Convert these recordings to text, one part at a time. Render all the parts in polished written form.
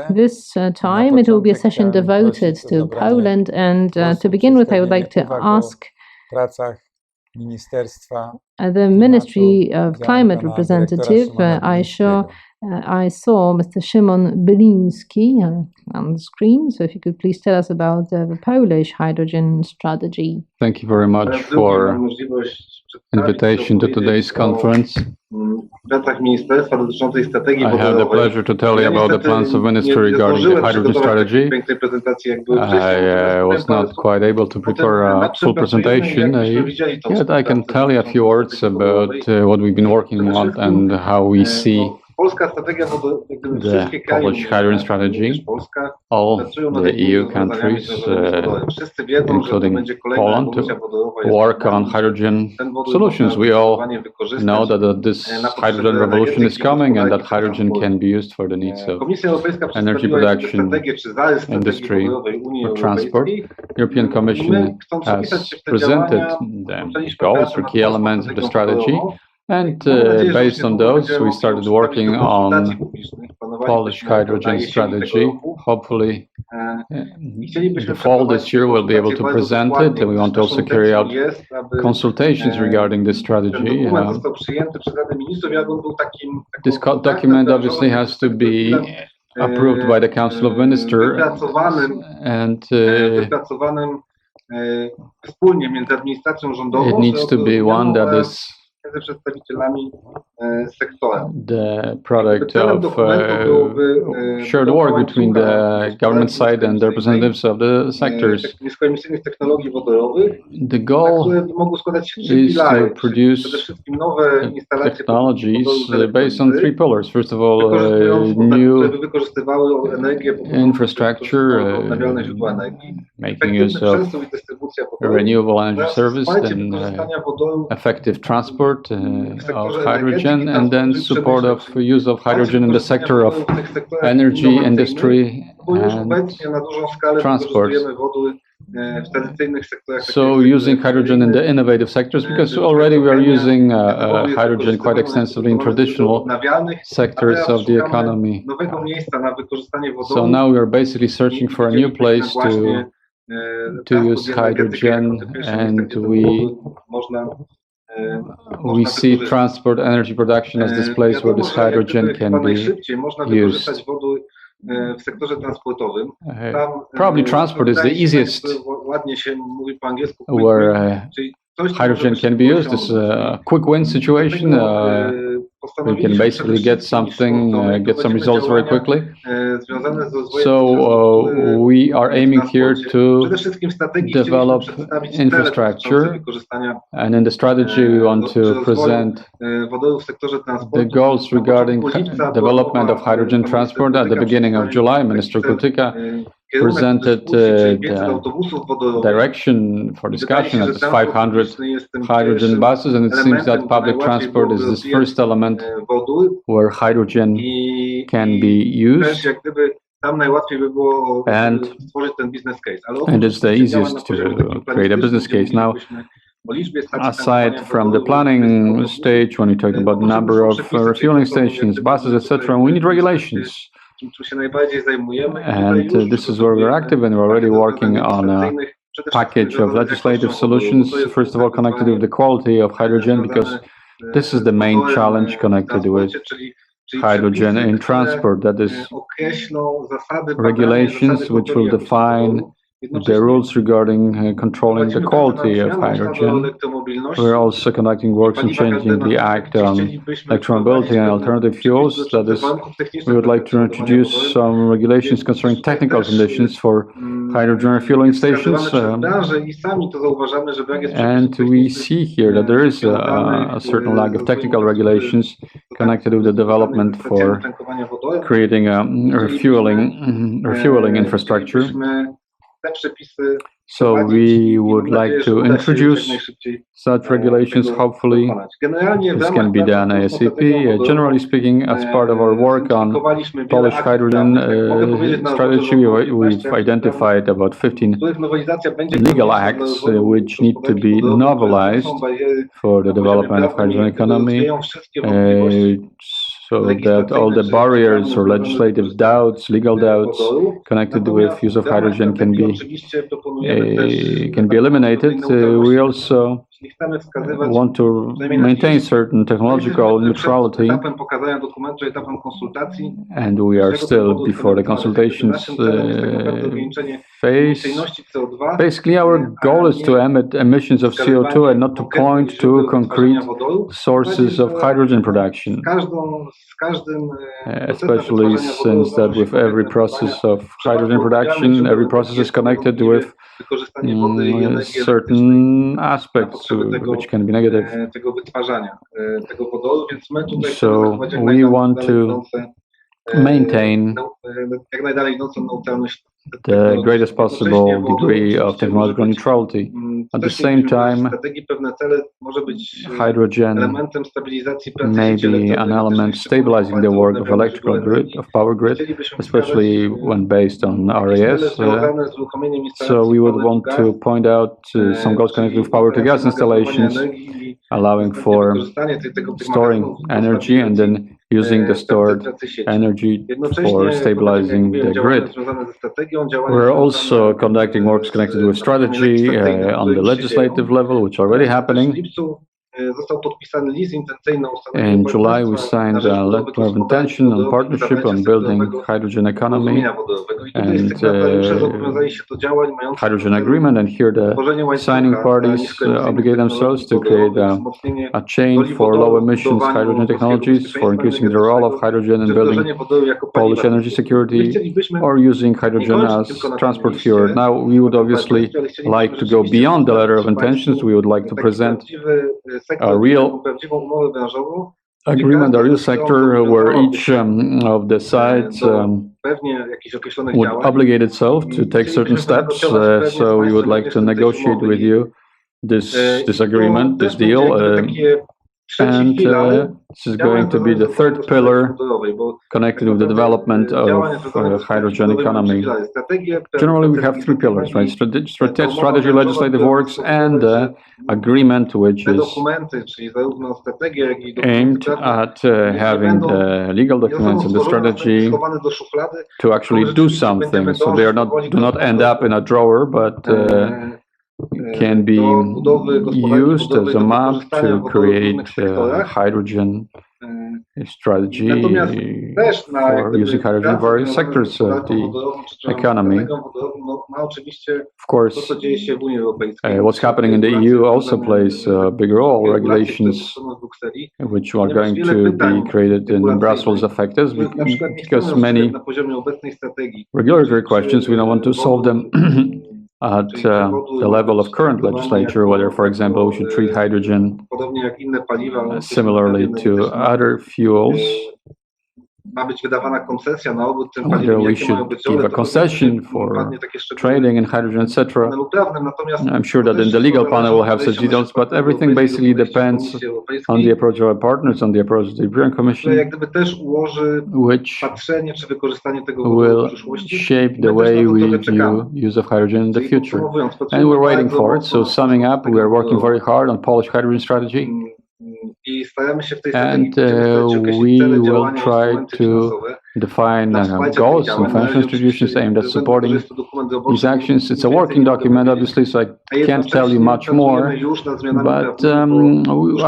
This time it will be a session devoted to Poland, and to begin with I would like to ask the Ministry of Climate representative. I saw Mr. Szymon Byliński on the screen, so if you could please tell us about the Polish hydrogen strategy. Thank you very much for invitation to today's conference. I have the pleasure to tell you about the plans of ministry regarding the hydrogen strategy. I was not quite able to prepare a full presentation, yet I can tell you a few words about what we've been working on and how we see the Polish hydrogen strategy. All the EU countries, including Poland, work on hydrogen solutions. We all know that this hydrogen revolution is coming and that hydrogen can be used for the needs of energy production, industry, or transport. European Commission has presented the goals or key elements of the strategy. And based on those, we started working on Polish hydrogen strategy. Hopefully, in the fall this year, we'll be able to present it. And we want to also carry out consultations regarding this strategy. This document obviously has to be approved by the Council of Ministers, and it needs to be one that is the product of shared work between the government side and the representatives of the sectors. The goal is to produce technologies based on three pillars. First of all, new infrastructure, making use of renewable energy service, then effective transport of hydrogen, and then support of use of hydrogen in the sector of energy, industry, and transport. So using hydrogen in the innovative sectors, because already we are using hydrogen quite extensively in traditional sectors of the economy. So now we are basically searching for a new place to use hydrogen, and we see transport, energy production as this place where this hydrogen can be used. Probably transport is the easiest where hydrogen can be used. It's a quick win situation. We can basically get some results very quickly. So we are aiming here to develop infrastructure, and in the strategy we want to present the goals regarding development of hydrogen transport. At the beginning of July, Minister Kurtyka presented the direction for discussion at 500 hydrogen buses, and it seems that public transport is this first element where hydrogen can be used, and it's the easiest to create a business case. Now, aside from the planning stage, when we talk about the number of refueling stations, buses, etc., we need regulations. And this is where we're active, and we're already working on a package of legislative solutions, first of all connected with the quality of hydrogen, because this is the main challenge connected with hydrogen in transport. That is regulations which will define the rules regarding controlling the quality of hydrogen. We're also conducting works on changing the Act on electromobility and alternative fuels. That is, we would like to introduce some regulations concerning technical conditions for hydrogen refueling stations. And we see here that there is a certain lack of technical regulations connected with the development for creating a refueling infrastructure. So we would like to introduce such regulations. Hopefully this can be done ASAP. Generally speaking, as part of our work on Polish hydrogen strategy, we've identified about 15 legal acts which need to be novelized for the development of hydrogen economy. so that all the barriers or legislative doubts, legal doubts connected with use of hydrogen can be eliminated. We also want to maintain certain technological neutrality, and we are still before the consultations phase. Basically, our goal is to emit emissions of CO2 and not to point to concrete sources of hydrogen production, especially since that with every process of hydrogen production, every process is connected with certain aspects which can be negative. So we want to maintain the greatest possible degree of technological neutrality. At the same time, hydrogen may be an element stabilizing the work of electrical grid, of power grid, especially when based on RAS. So we would want to point out some goals connected with power to gas installations, allowing for storing energy and then using the stored energy for stabilizing the grid. We're also conducting works connected with strategy on the legislative level, which are already happening. In July, we signed a letter of intention and partnership on building hydrogen economy and hydrogen agreement. And here the signing parties obligate themselves to create a chain for low emissions hydrogen technologies, for increasing the role of hydrogen in building Polish energy security, or using hydrogen as transport fuel. Now, we would obviously like to go beyond the letter of intentions. We would like to present a real agreement, a real sector where each of the sides would obligate itself to take certain steps. So we would like to negotiate with you this agreement, this deal. And this is going to be the third pillar connected with the development of hydrogen economy. Generally, we have three pillars, right? Strategy, legislative works, and agreement, which is aimed at having the legal documents and the strategy to actually do something. So they do not end up in a drawer, but can be used as a map to create hydrogen strategy for using hydrogen in various sectors of the economy. Of course, what's happening in the EU also plays a big role. Regulations which are going to be created in Brussels affect us because many regulatory questions, we don't want to solve them at the level of current legislature, whether, for example, we should treat hydrogen similarly to other fuels, whether we should give a concession for trading in hydrogen, etc. I'm sure that in the legal panel we'll have such details, but everything basically depends on the approach of our partners, on the approach of the European Commission, which will shape the way we view use of hydrogen in the future. And we're waiting for it. So summing up, we are working very hard on Polish hydrogen strategy. And we will try to define goals and financial institutions aimed at supporting these actions. It's a working document, obviously, so I can't tell you much more, but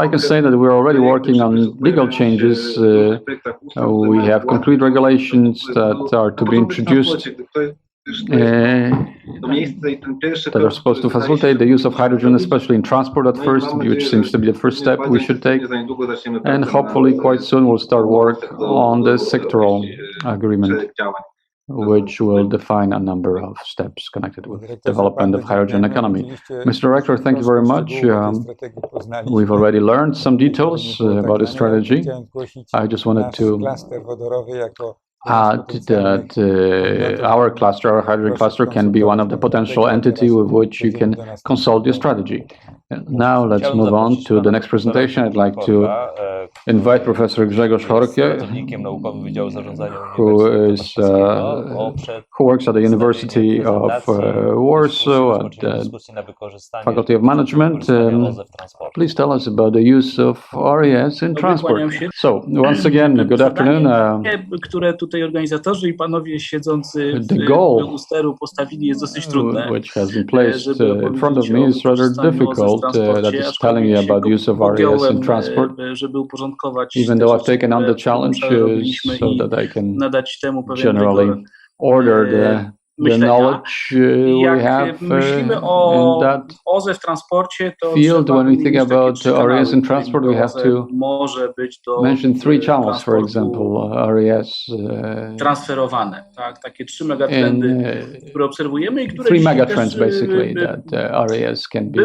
I can say that we're already working on legal changes. We have concrete regulations that are to be introduced that are supposed to facilitate the use of hydrogen, especially in transport at first, which seems to be the first step we should take. And hopefully quite soon we'll start work on the sectoral agreement, which will define a number of steps connected with development of hydrogen economy. Mr. Director, thank you very much. We've already learned some details about the strategy. I just wanted to add that our cluster, our hydrogen cluster, can be one of the potential entities with which you can consult your strategy. Now let's move on to the next presentation. I'd like to invite Professor Grzegorz Horkie, who works at the University of Warsaw at the Faculty of Management. Please tell us about the use of RES in transport. So, once again, good afternoon. Które tutaj organizatorzy i panowie siedzący The goal, u steru postawili, jest dosyć trudne. which has been placed in front of me, is rather difficult. That is telling you about the use of RES in transport. Żeby uporządkować, even though I've taken on the challenge so that I can generally order the knowledge we have in that field. When we think about RES in transport, we have to mention 3 channels, for example, RES transferowane, tak, takie 3 megatrendy, które obserwujemy i które 3 megatrends basically that RES can be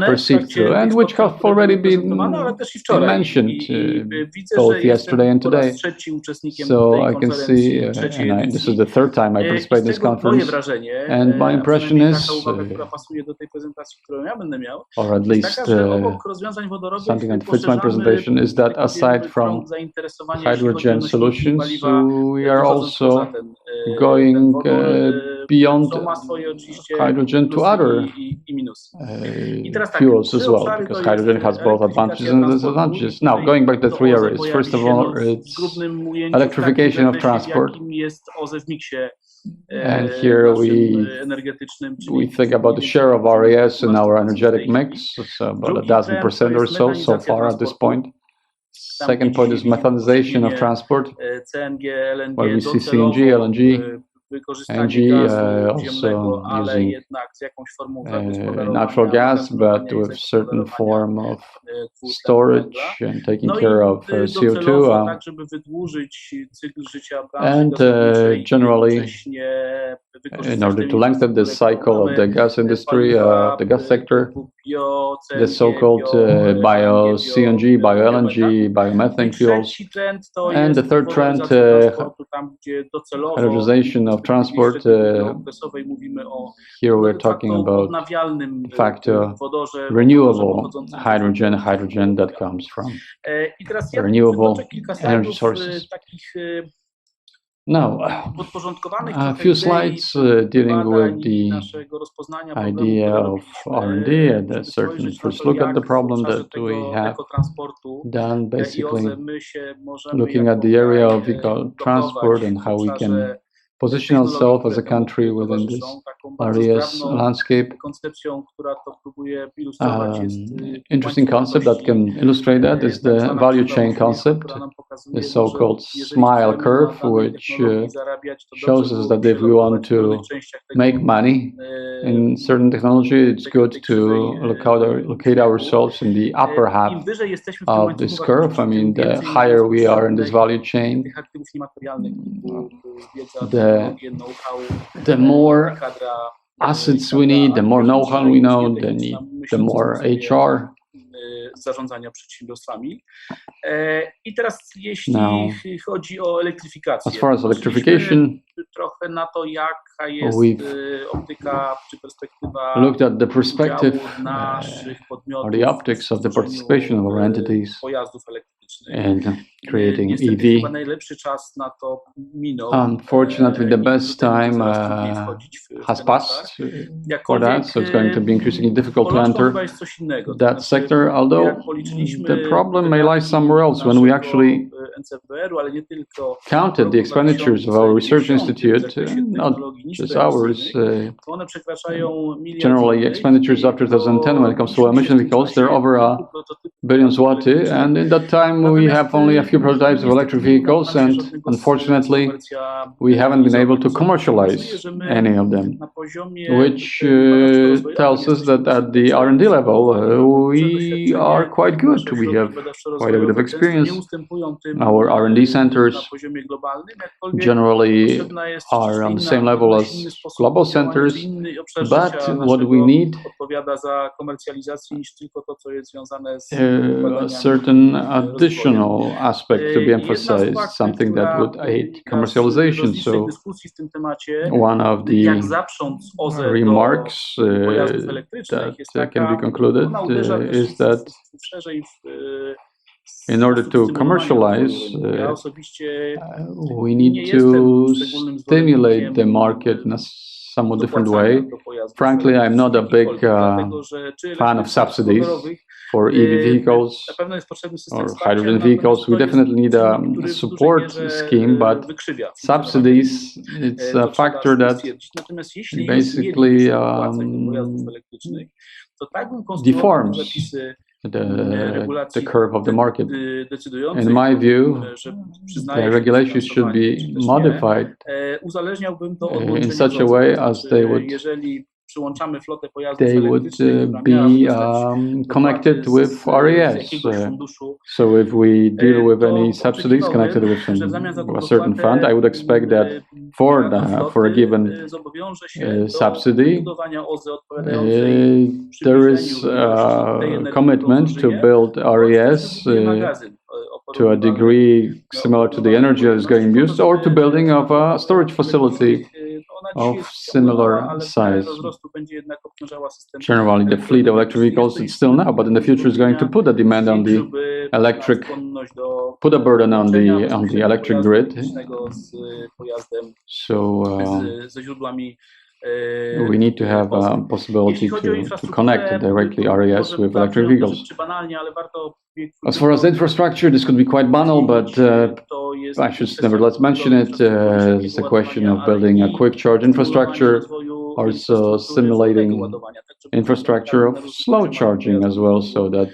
perceived through, and which have already been mentioned both yesterday and today. So I can see, and this is the 3rd time I participate in this conference. And my impression is, or at least something that fits my presentation, is that aside from hydrogen solutions, we are also going beyond hydrogen to other fuels as well, because hydrogen has both advantages and disadvantages. Now, going back to the 3 areas, first of all, it's electrification of transport. And here we think about the share of RES in our energetic mix, so about 12% or so far at this point. Second point is methanization of transport, where we see CNG, LNG, also using natural gas, but with certain form of storage and taking care of CO2, and generally, in order to lengthen the cycle of the gas industry, the gas sector, the so-called bio-CNG, bio-LNG, biomethane fuels. And the third trend, hydrogenization of transport. Here we're talking about, in fact, renewable hydrogen that comes from renewable energy sources. Now, a few slides dealing with the idea of R&D and a certain first look at the problem that we have done, basically looking at the area of eco-transport and how we can position ourselves as a country within this RES landscape. Interesting concept that can illustrate that is the value chain concept, the so-called SMILE curve, which shows us that if we want to make money in certain technology, it's good to locate ourselves in the upper half of this curve. I mean, the higher we are in this value chain, the more assets we need, the more know-how we know, the more HR. Zarządzania przedsiębiorstwami. I teraz jeśli chodzi o elektryfikację, as far as electrification, trochę na to, jaka jest optyka czy perspektywa looked at the perspective or the optics of the participation of our entities pojazdów elektrycznych. And creating EV. Unfortunately, the best time has passed for that, so it's going to be increasingly difficult to enter that sector, although the problem may lie somewhere else. When we actually counted the expenditures of our research institute, not just ours, generally expenditures after 2010 when it comes to emission vehicles, they're over $1 billion zloty, and in that time we have only a few prototypes of electric vehicles, and unfortunately we haven't been able to commercialize any of them, which tells us that at the R&D level we are quite good. We have quite a bit of experience, our R&D centers na poziomie globalnym, jakkolwiek generally potrzebna jest are on the inna, same level as inny sposób global działania, centers, inny obszar but życia what we naszego need odpowiada za komercjalizację niż tylko to, co jest związane z a badaniami certain i rozwojem. additional aspect to be Jedna z emphasized, fakty, something that która would aid wynika z commercialization. rozlicznej So dyskusji w tym temacie, one of jak the zaprząc OZE remarks do pojazdów elektrycznych jest that can be taka, concluded ona uderza też is that szerzej w in order sposób to stymulowania commercialize, rozwoju rynku. Ja osobiście we nie need jestem to szczególnym stimulate the zwolennikiem market in a somewhat different dopłacania way. do pojazdów Frankly, I'm not a big dlatego, że czy fan of elektrycznych, czy subsidies wodorowych, for EV vehicles na pewno jest potrzebny system or wsparcia, hydrogen natomiast vehicles. to We jest definitely need a czynnik, który w dużej support mierze, scheme, but wykrzywia subsidies, it's a to trzeba factor that stwierdzić. Natomiast jeśli basically mielibyśmy dopłacać do pojazdów elektrycznych, to tak bym konstruował deforms zapisy the regulacji curve of the market. decydujących, In my view, że the przyznaje się regulations should be finansowanie, czy też nie, modified uzależniałbym to od in łączenia such a z OZE. way To as znaczy, they would jeżeli przyłączamy flotę pojazdów they would elektrycznych, która be miałaby dostać connected dopłaty with z RES. jakiegoś funduszu, So if we deal with to any subsidies connected with oczekiwałbym, że w zamian za tą a certain dopłatę, fund, I would expect that for operator a given floty zobowiąże się do subsidy, budowania OZE odpowiadającej there is przybliżeniu tej energii, commitment którą to zużyje, build RES wybuduje magazyn to a degree similar to the energy that is going used, or to building of a storage facility of similar size. Generally, the fleet of electric vehicles it's still now, but in the future is going to put a demand on the electric, put a burden on the electric grid. So we need to have a possibility to connect directly RES with electric vehicles. As far as infrastructure, this could be quite banal, but I should nevertheless mention it. It's a question of building a quick charge infrastructure, also simulating infrastructure of slow charging as well, so that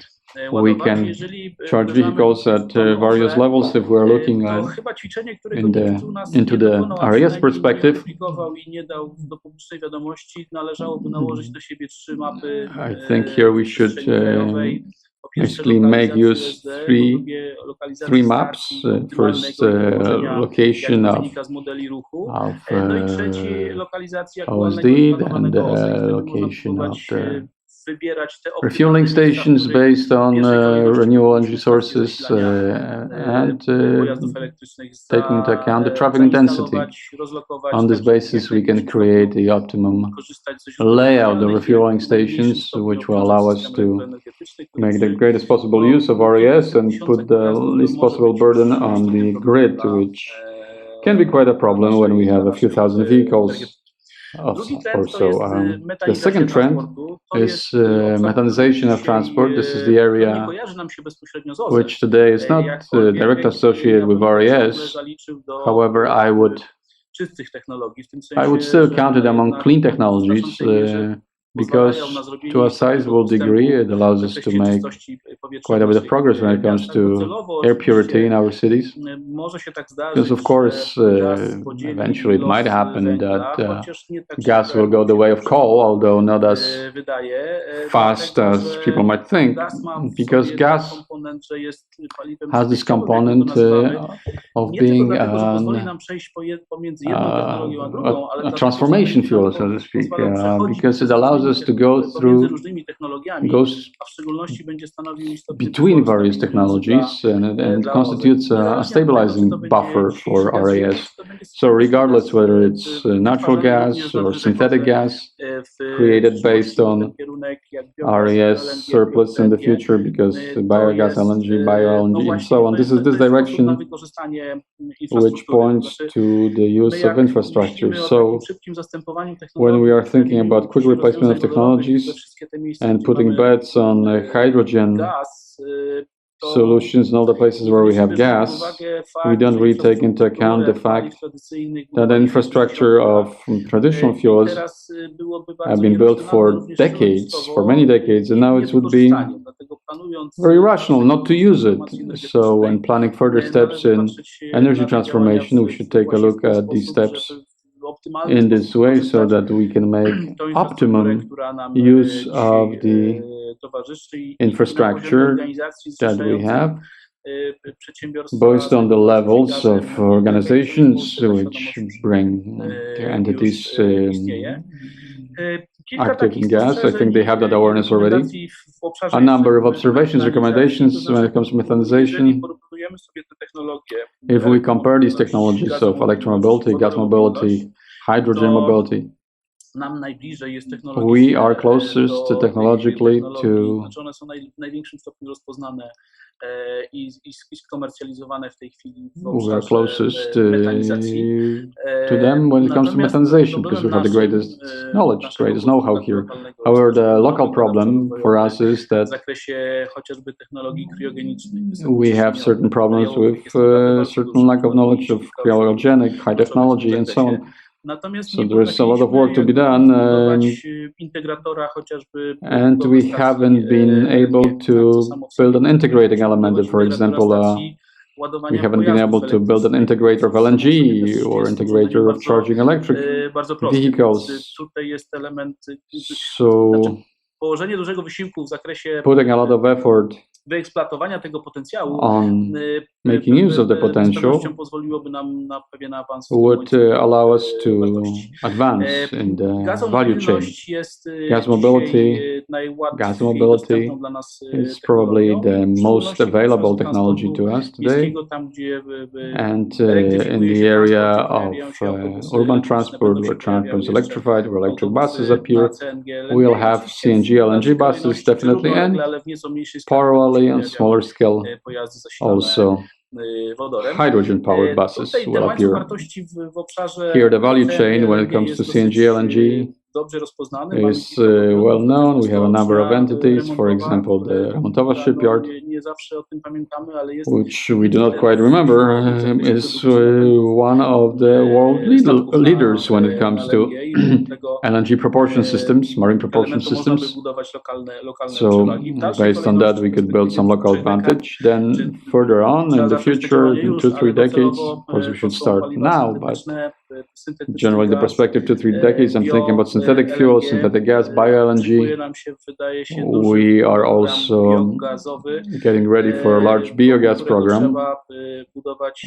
we can charge vehicles at various levels. If we're looking into the RES perspective, I think here we should basically make use three maps. First, location of OSD, then the location of the refueling stations based on renewable energy sources and taking into account the traffic intensity. On this basis, we can create the optimum layout of refueling stations, which will allow us to make the greatest possible use of RES and put the least possible burden on the grid, which can be quite a problem when we have a few thousand vehicles or so. The second trend is mechanization of transport. This is the area which today is not directly associated with RES. However, I would still count it among clean technologies because to a sizable degree it allows us to make quite a bit of progress when it comes to air purity in our cities. Because of course, eventually it might happen that gas will go the way of coal, although not as fast as people might think, because gas has this component of being a transformation fuel, so to speak, because it allows us to go between various technologies and constitutes a stabilizing buffer for RES. So regardless whether it's natural gas or synthetic gas created based on RES surplus in the future, because biogas, LNG, bio-LNG, and so on. This is this direction which points to the use of infrastructure. So when we are thinking about quick replacement of technologies and putting bets on hydrogen solutions in all the places where we have gas, we don't really take into account the fact that the infrastructure of traditional fuels have been built for decades, for many decades, and now it would be very rational not to use it. So when planning further steps in energy transformation, we should take a look at these steps in this way so that we can make optimum use of the infrastructure that we have przedsiębiorstwa, based on the levels of organizations which bring their entities active in gas. I think they have that awareness already. A number of observations, recommendations when it comes to methanization. If we compare these technologies of electromobility, gas mobility, hydrogen mobility, we are closest technologically to we are closest to them when it comes to methanization, because we have the greatest knowledge, greatest know-how here. However, the local problem for us is that we have certain problems with certain lack of knowledge of cryogenic, high technology, and so on. So there is a lot of work to be done, and we haven't been able to build an integrating element. For example, we haven't been able to build an integrator of LNG or integrator of charging electric vehicles. So putting a lot of effort on making use of the potential would allow us to advance in the value chain. Gas mobility is probably the most available technology to us today. And in the area of urban transport, where transport is electrified, where electric buses appear, we'll have CNG, LNG buses definitely, and parallelly on smaller scale also hydrogen-powered buses will appear. Here the value chain when it comes to CNG, LNG is well known. We have a number of entities, for example, the Remontowa shipyard, which we do not quite remember, is one of the world leaders when it comes to LNG propulsion systems, marine propulsion systems. So based on that, we could build some local advantage. Then further on in the future, in 2-3 decades, of course, we should start now, but generally the perspective 2-3 decades, I'm thinking about synthetic fuel, synthetic gas, bio-LNG. We are also getting ready for a large biogas program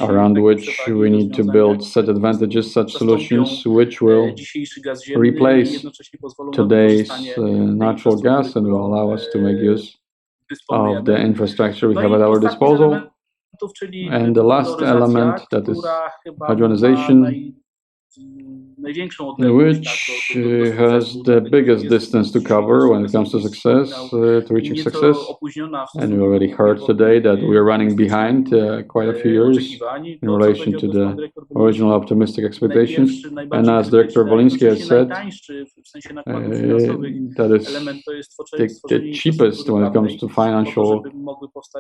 around which we need to build such advantages, such solutions, which will replace today's natural gas and will allow us to make use of the infrastructure we have at our disposal. And the last element, that is hydrogenization, which has the biggest distance to cover when it comes to success, to reaching success. And we already heard today that we are running behind quite a few years in relation to the original optimistic expectations. And as Director Woliński has said, that is the cheapest when it comes to financial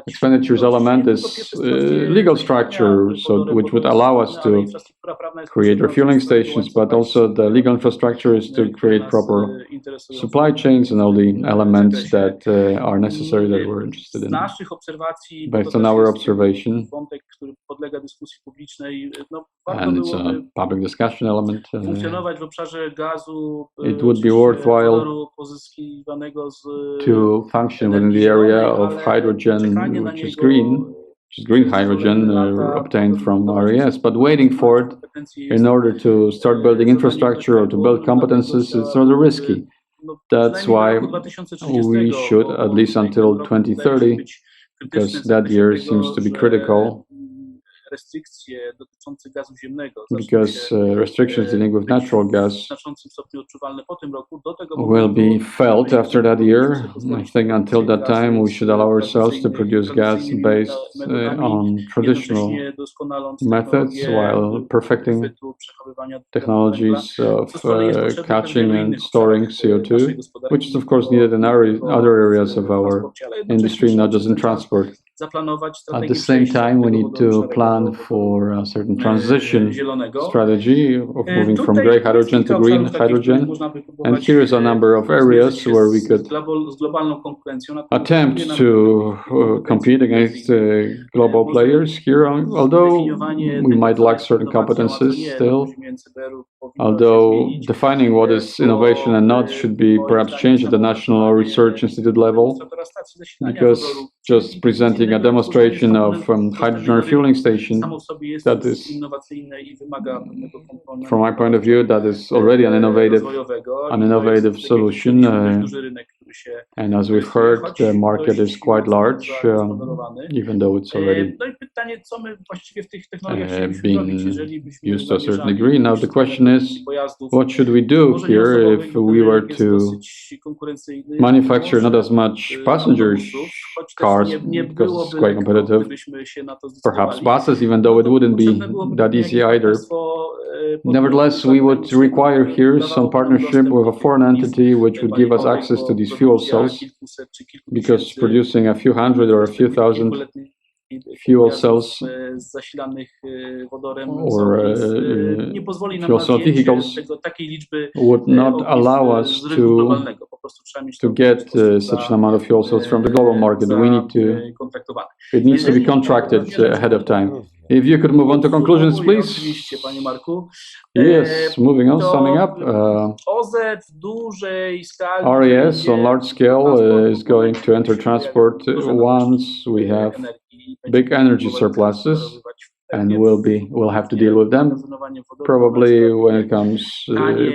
expenditures element is legal structure, so which would allow us to create refueling stations, but also the legal infrastructure is to create proper supply chains and all the elements that are necessary that we're interested in. Based on our observation, and it's a public discussion element, it would be worthwhile to function within the area of hydrogen, which is green hydrogen obtained from RES, but waiting for it in order to start building infrastructure or to build competences is rather risky. That's why we should, at least until 2030, because that year seems to be critical, because restrictions dealing with natural gas will be felt after that year. I think until that time we should allow ourselves to produce gas based on traditional methods while perfecting technologies of catching and storing CO2, which is of course needed in other areas of our industry, not just in transport. At the same time, we need to plan for a certain transition strategy of moving from gray hydrogen to green hydrogen. And here is a number of areas where we could attempt to compete against global players here, although we might lack certain competences still. Although defining what is innovation and not should be perhaps changed at the National Research Institute level, because just presenting presenting a demonstration of hydrogen refueling station that is, from my point of view, that is already an innovative solution. And as we've heard, the market is quite large, even though it's already being used to a certain degree. Now the question is, what should we do here if we were to manufacture not as much passenger cars, because it's quite competitive, perhaps buses, even though it wouldn't be that easy either. Nevertheless, we would require here some partnership with a foreign entity which would give us access to these fuel cells, because producing a few hundred or a few thousand fuel cells or fuel cell vehicles would not allow us to get such an amount of fuel cells from the global market. It needs to be contracted ahead of time. If you could move on to conclusions, please. Yes, moving on, summing up. RES on large scale is going to enter transport once we have big energy surpluses, and we'll have to deal with them. Probably when it comes,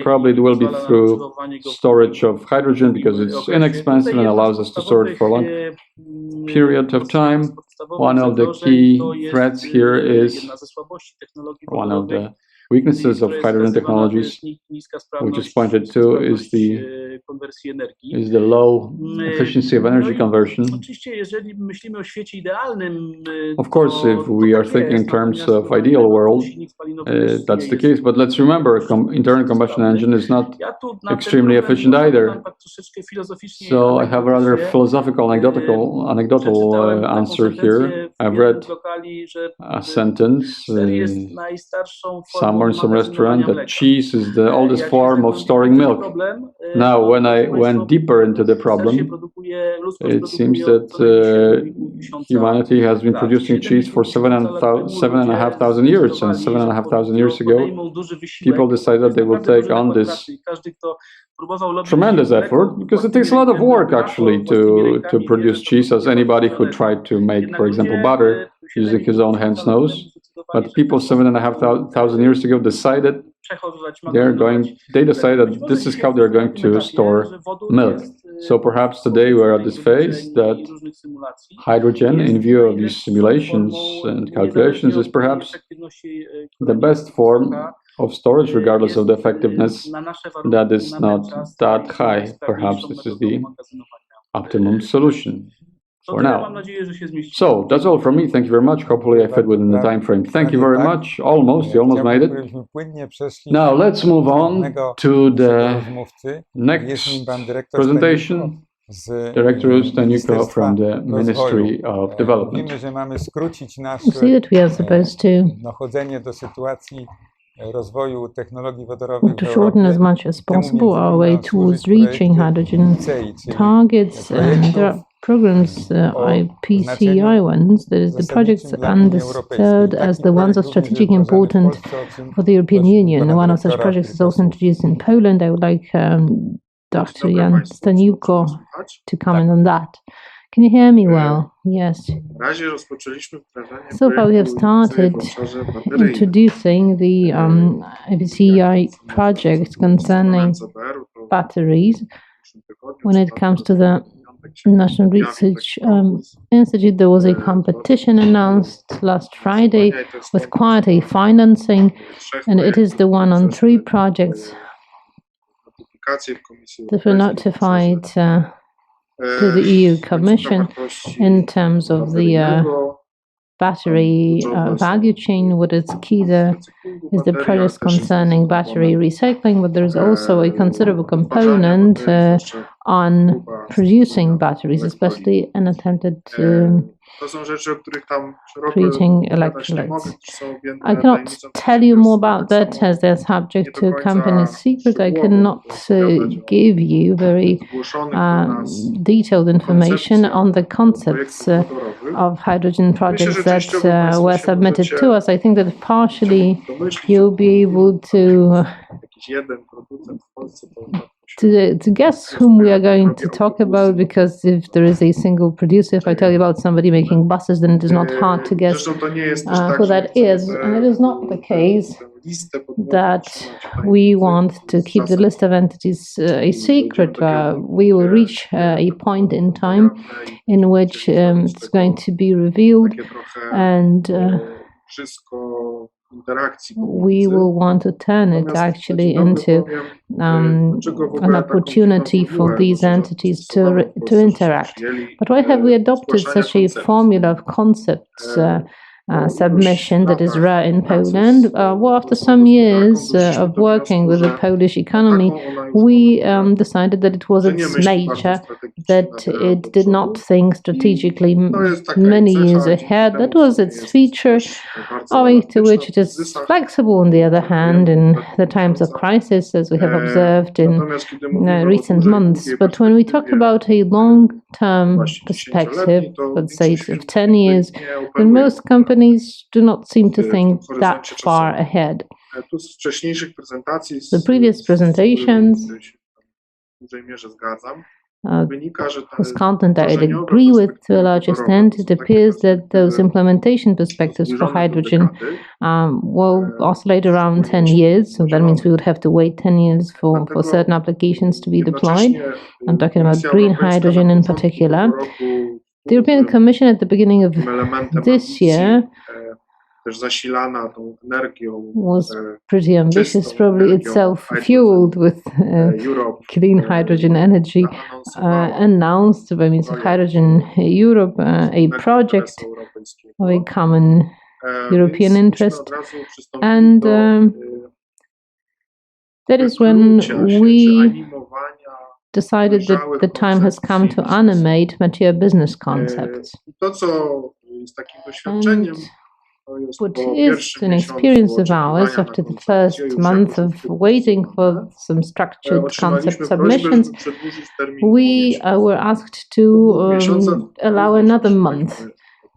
probably it will be through storage of hydrogen, because it's inexpensive and allows us to store it for a long period of time. One of the key threats here is one of the weaknesses of hydrogen technologies, which is pointed to, is the low efficiency of energy conversion. Of course, if we are thinking in terms of ideal world, that's the case. But let's remember, internal combustion engine is not extremely efficient either. So I have a rather philosophical, anecdotal answer here. I've read a sentence somewhere in some restaurant that cheese is the oldest form of storing milk. Now, when I went deeper into the problem, it seems that humanity has been producing cheese for 7,500 years, and 7,500 years ago, people decided they will take on this tremendous effort, because it takes a lot of work actually to produce cheese, as anybody who tried to make, for example, butter using his own hands knows. But people 7,500 years ago decided they decided that this is how they're going to store milk. So perhaps today we're at this phase that hydrogen, in view of these simulations and calculations, is perhaps the best form of storage, regardless of the effectiveness that is not that high. Perhaps this is the optimum solution for now. So that's all from me. Thank you very much. Hopefully I fit within the time frame. Thank you very much. You almost made it. Now let's move on to the next presentation. Director Stanuko from the Ministry of Development. We see that we are supposed to shorten as much as possible our way towards reaching hydrogen targets, and there are programs, PCI ones, that is the projects understood as the ones of strategic importance for the European Union. One of such projects is also introduced in Poland. I would like Dr. Jan Staniuko to comment on that. Can you hear me well? Yes. So far we have started introducing the PCI project concerning batteries. When it comes to the National Research Institute, there was a competition announced last Friday with quite a financing, and it is the one on 3 projects that were notified to the EU Commission in terms of the battery value chain. What is key there is the projects concerning battery recycling, but there is also a considerable component on producing batteries, especially an attempted creating electrolytes. I cannot tell you more about that, as they're subject to company secret. I cannot give you very detailed information on the concepts of hydrogen projects that were submitted to us. I think that partially you'll be able to to guess whom we are going to talk about, because if there is a single producer, if I tell you about somebody making buses, then it is not hard to guess who that is. And it is not the case that we want to keep the list of entities a secret. We will reach a point in time in which it's going to be revealed, and we will want to turn it actually into an opportunity for these entities to interact. But why have we adopted such a formula of concepts submission that is rare in Poland? Well, after some years of working with the Polish economy, we decided that it was its nature, that it did not think strategically many years ahead. That was its feature, owing to which it is flexible, on the other hand, in the times of crisis, as we have observed in recent months. But when we talk about a long-term perspective, let's say of 10 years, then most companies do not seem to think that far ahead. The previous presentations, whose content I agree with to a large extent, it appears that those implementation perspectives for hydrogen will oscillate around 10 years. So that means we would have to wait 10 years for certain applications to be deployed. I'm talking about green hydrogen in particular. The European Commission at the beginning of this year was pretty ambitious, probably itself fueled with clean hydrogen energy, announced by means of Hydrogen Europe a project of a common European interest. And that is when we decided that the time has come to animate mature business concepts. And what is an experience of ours after the first month of waiting for some structured concept submissions, we were asked to allow another month.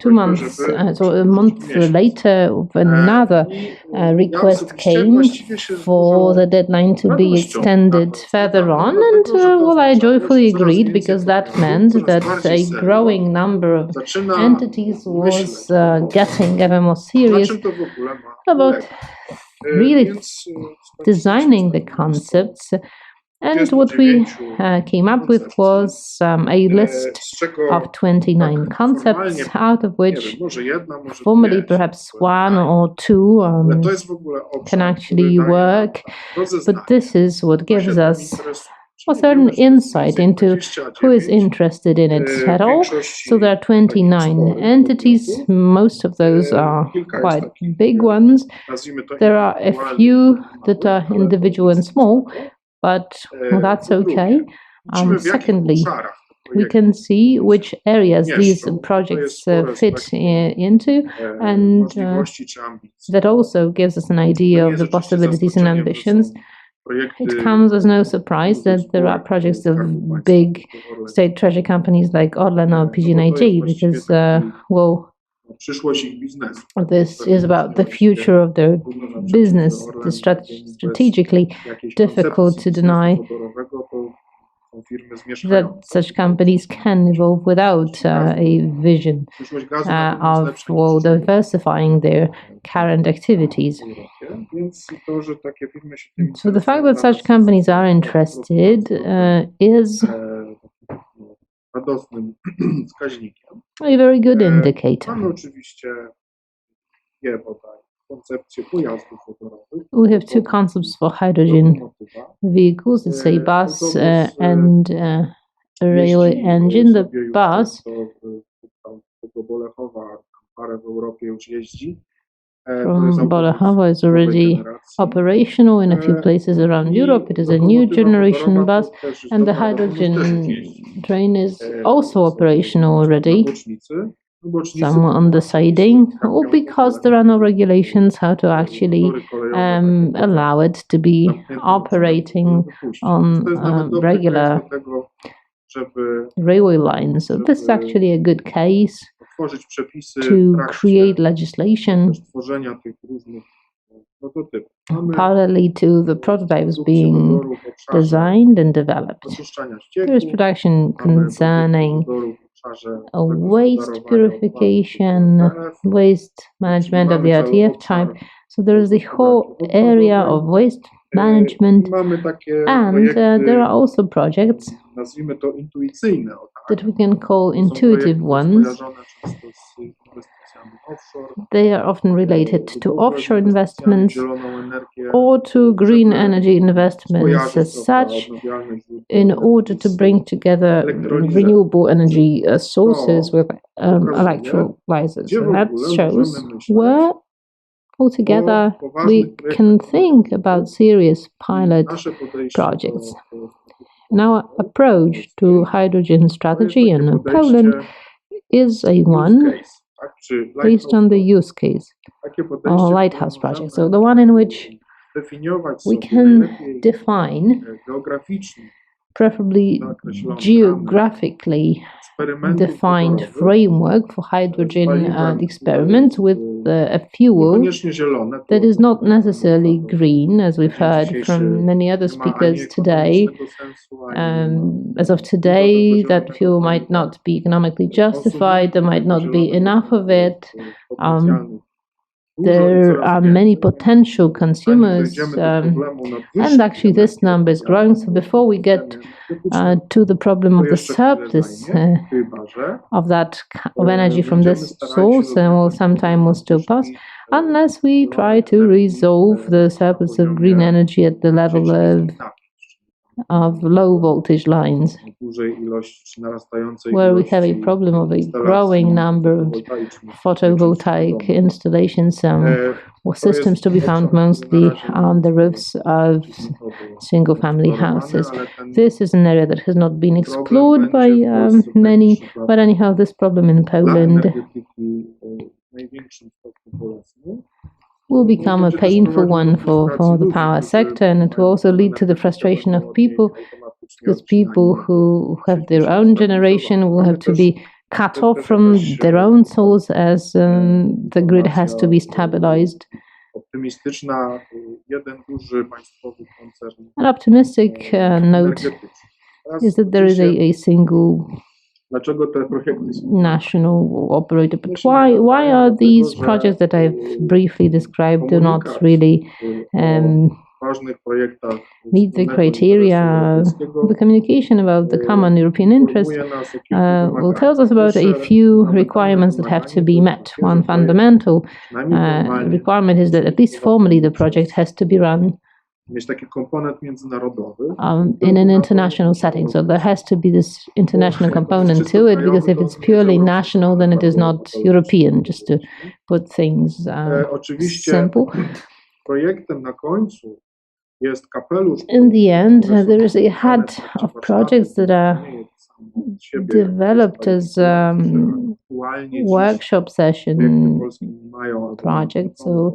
2 months, so a month later, another request came for the deadline to be extended further on, and well, I joyfully agreed, because that meant that a growing number of entities was getting ever more serious about really designing the concepts. And what we came up with was a list of 29 concepts, out of which formally perhaps 1 or 2 can actually work. But this is what gives us a certain insight into who is interested in it at all. So there are 29 entities. Most of those are quite big ones. There are a few that are individual and small, but that's okay. Secondly, we can see which areas these projects fit into, and that also gives us an idea of the possibilities and ambitions. It comes as no surprise that there are projects of big state treasury companies like Orlen or PCHET2020, because, well, this is about the future of their business. It's strategically difficult to deny that such companies can evolve without a vision of, well, diversifying their current activities. So the fact that such companies are interested is a very good indicator. We have 2 concepts for hydrogen vehicles. It's a bus and a railway engine. The bus from Bolechowa is already operational in a few places around Europe. It is a new generation bus, and the hydrogen train is also operational already, somewhere on the siding, or because there are no regulations how to actually allow it to be operating on regular railway lines. So this is actually a good case to create legislation parallelly to the prototypes being designed and developed. There is production concerning waste purification, waste management of the RTF type. So there is the whole area of waste management, and there are also projects that we can call intuitive ones. They are often related to offshore investments or to green energy investments as such, in order to bring together renewable energy sources with electrolyzers. And that shows where altogether we can think about serious pilot projects. And our approach to hydrogen strategy in Poland is a one based on the use case or lighthouse project. So the one in which we can define, preferably geographically defined framework for hydrogen experiments with a fuel that is not necessarily green, as we've heard from many other speakers today. As of today, that fuel might not be economically justified, there might not be enough of it. There are many potential consumers, and actually this number is growing. So before we get to the problem of the surplus of energy from this source, some time will still pass, unless we try to resolve the surplus of green energy at the level of low voltage lines, where we have a problem of a growing number of photovoltaic installations or systems to be found mostly on the roofs of single-family houses. This is an area that has not been explored by many, but anyhow, this problem in Poland will become a painful one for the power sector, and it will also lead to the frustration of people, because people who have their own generation will have to be cut off from their own source as the grid has to be stabilized. An optimistic note is that there is a single national operator. But why are these projects that I've briefly described do not really meet the criteria? The communication about the common European interest tells us about a few requirements that have to be met. One fundamental requirement is that at least formally the project has to be run in an international setting. So there has to be this international component to it, because if it's purely national, then it is not European, just to put things simple. In the end, there is a head of projects that are developed as workshop session projects. So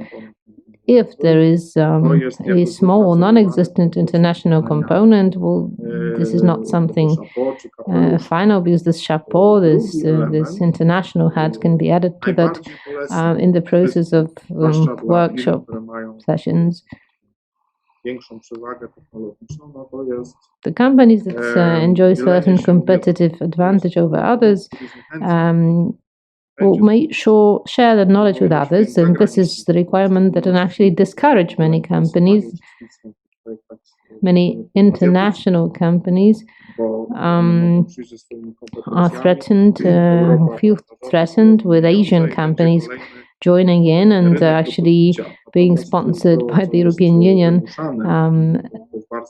if there is a small or non-existent international component, well, this is not something final, because this chapeau, this international head, can be added to that in the process of workshop sessions. The companies that enjoy certain competitive advantage over others will make sure share the knowledge with others, and this is the requirement that can actually discourage many companies, many international companies are threatened, feel threatened with Asian companies joining in and actually being sponsored by the European Union.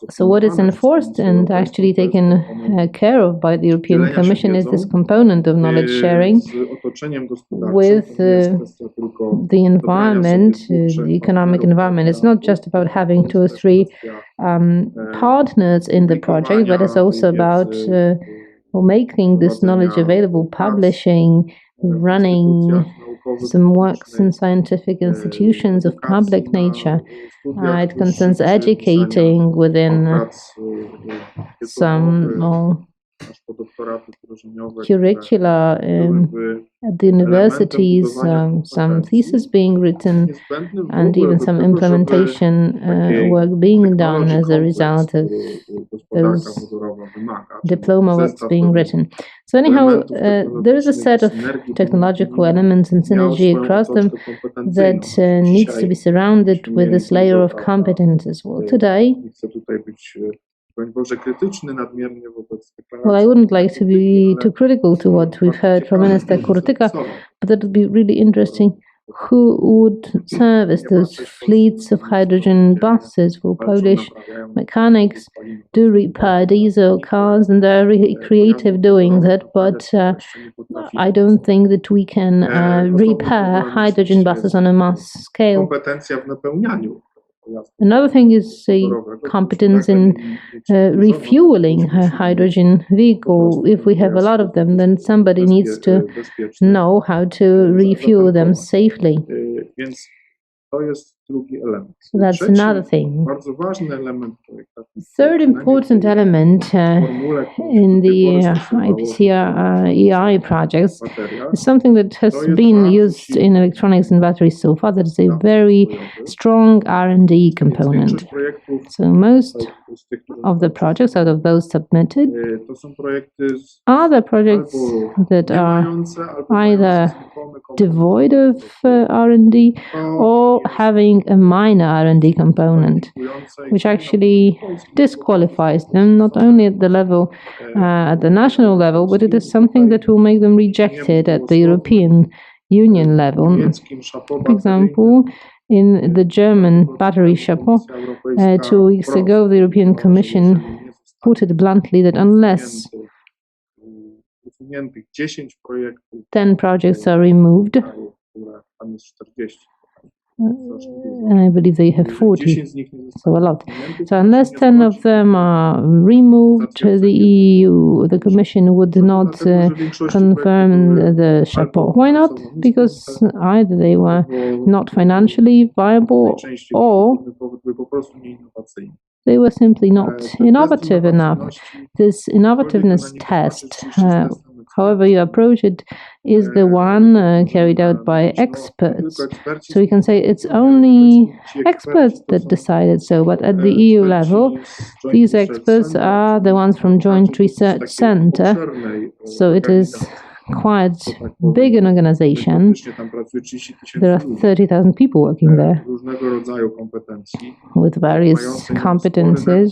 So what is enforced and actually taken care of by the European Commission is this component of knowledge sharing with the environment, the economic environment. It's not just about having 2 or 3 partners in the project, but it's also about making this knowledge available, publishing, running some works in scientific institutions of public nature. It concerns educating within some curricula at the universities, some thesis being written, and even some implementation work being done as a result of those diploma works being written. So anyhow, there is a set of technological elements and synergy across them that needs to be surrounded with this layer of competences. Well, today, well, I wouldn't like to be too critical to what we've heard from Minister Kurtyka, but that would be really interesting. Who would service those fleets of hydrogen buses? Well, Polish mechanics do repair diesel cars, and they're really creative doing that, but I don't think that we can repair hydrogen buses on a mass scale. Another thing is a competence in refueling a hydrogen vehicle. If we have a lot of them, then somebody needs to know how to refuel them safely. So that's another thing. Third important element in the IPCHEI projects is something that has been used in electronics and batteries so far. That is a very strong R&D component. So most of the projects out of those submitted are the projects that are either devoid of R&D or having a minor R&D component, which actually disqualifies them not only at the level, at the national level, but it is something that will make them rejected at the European Union level. For example, in the German battery chapeau, 2 weeks ago, the European Commission put it bluntly that unless 10 projects are removed, and I believe they have 40, so a lot. So unless 10 of them are removed, the EU, the Commission would not confirm the chapeau. Why not? Because either they were not financially viable or they were simply not innovative enough. This innovativeness test, however you approach it, is the one carried out by experts. So you can say it's only experts that decided so, but at the EU level, these experts are the ones from Joint Research Center. So it is quite big an organization. There are 30,000 people working there with various competences,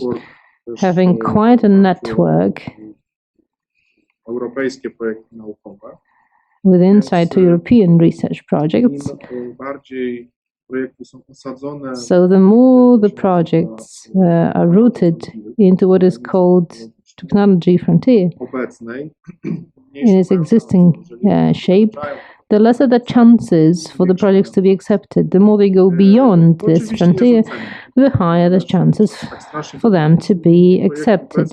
having quite a network with insight to European research projects. So the more the projects are rooted into what is called technology frontier in its existing shape, the lesser the chances for the projects to be accepted. The more they go beyond this frontier, the higher the chances for them to be accepted.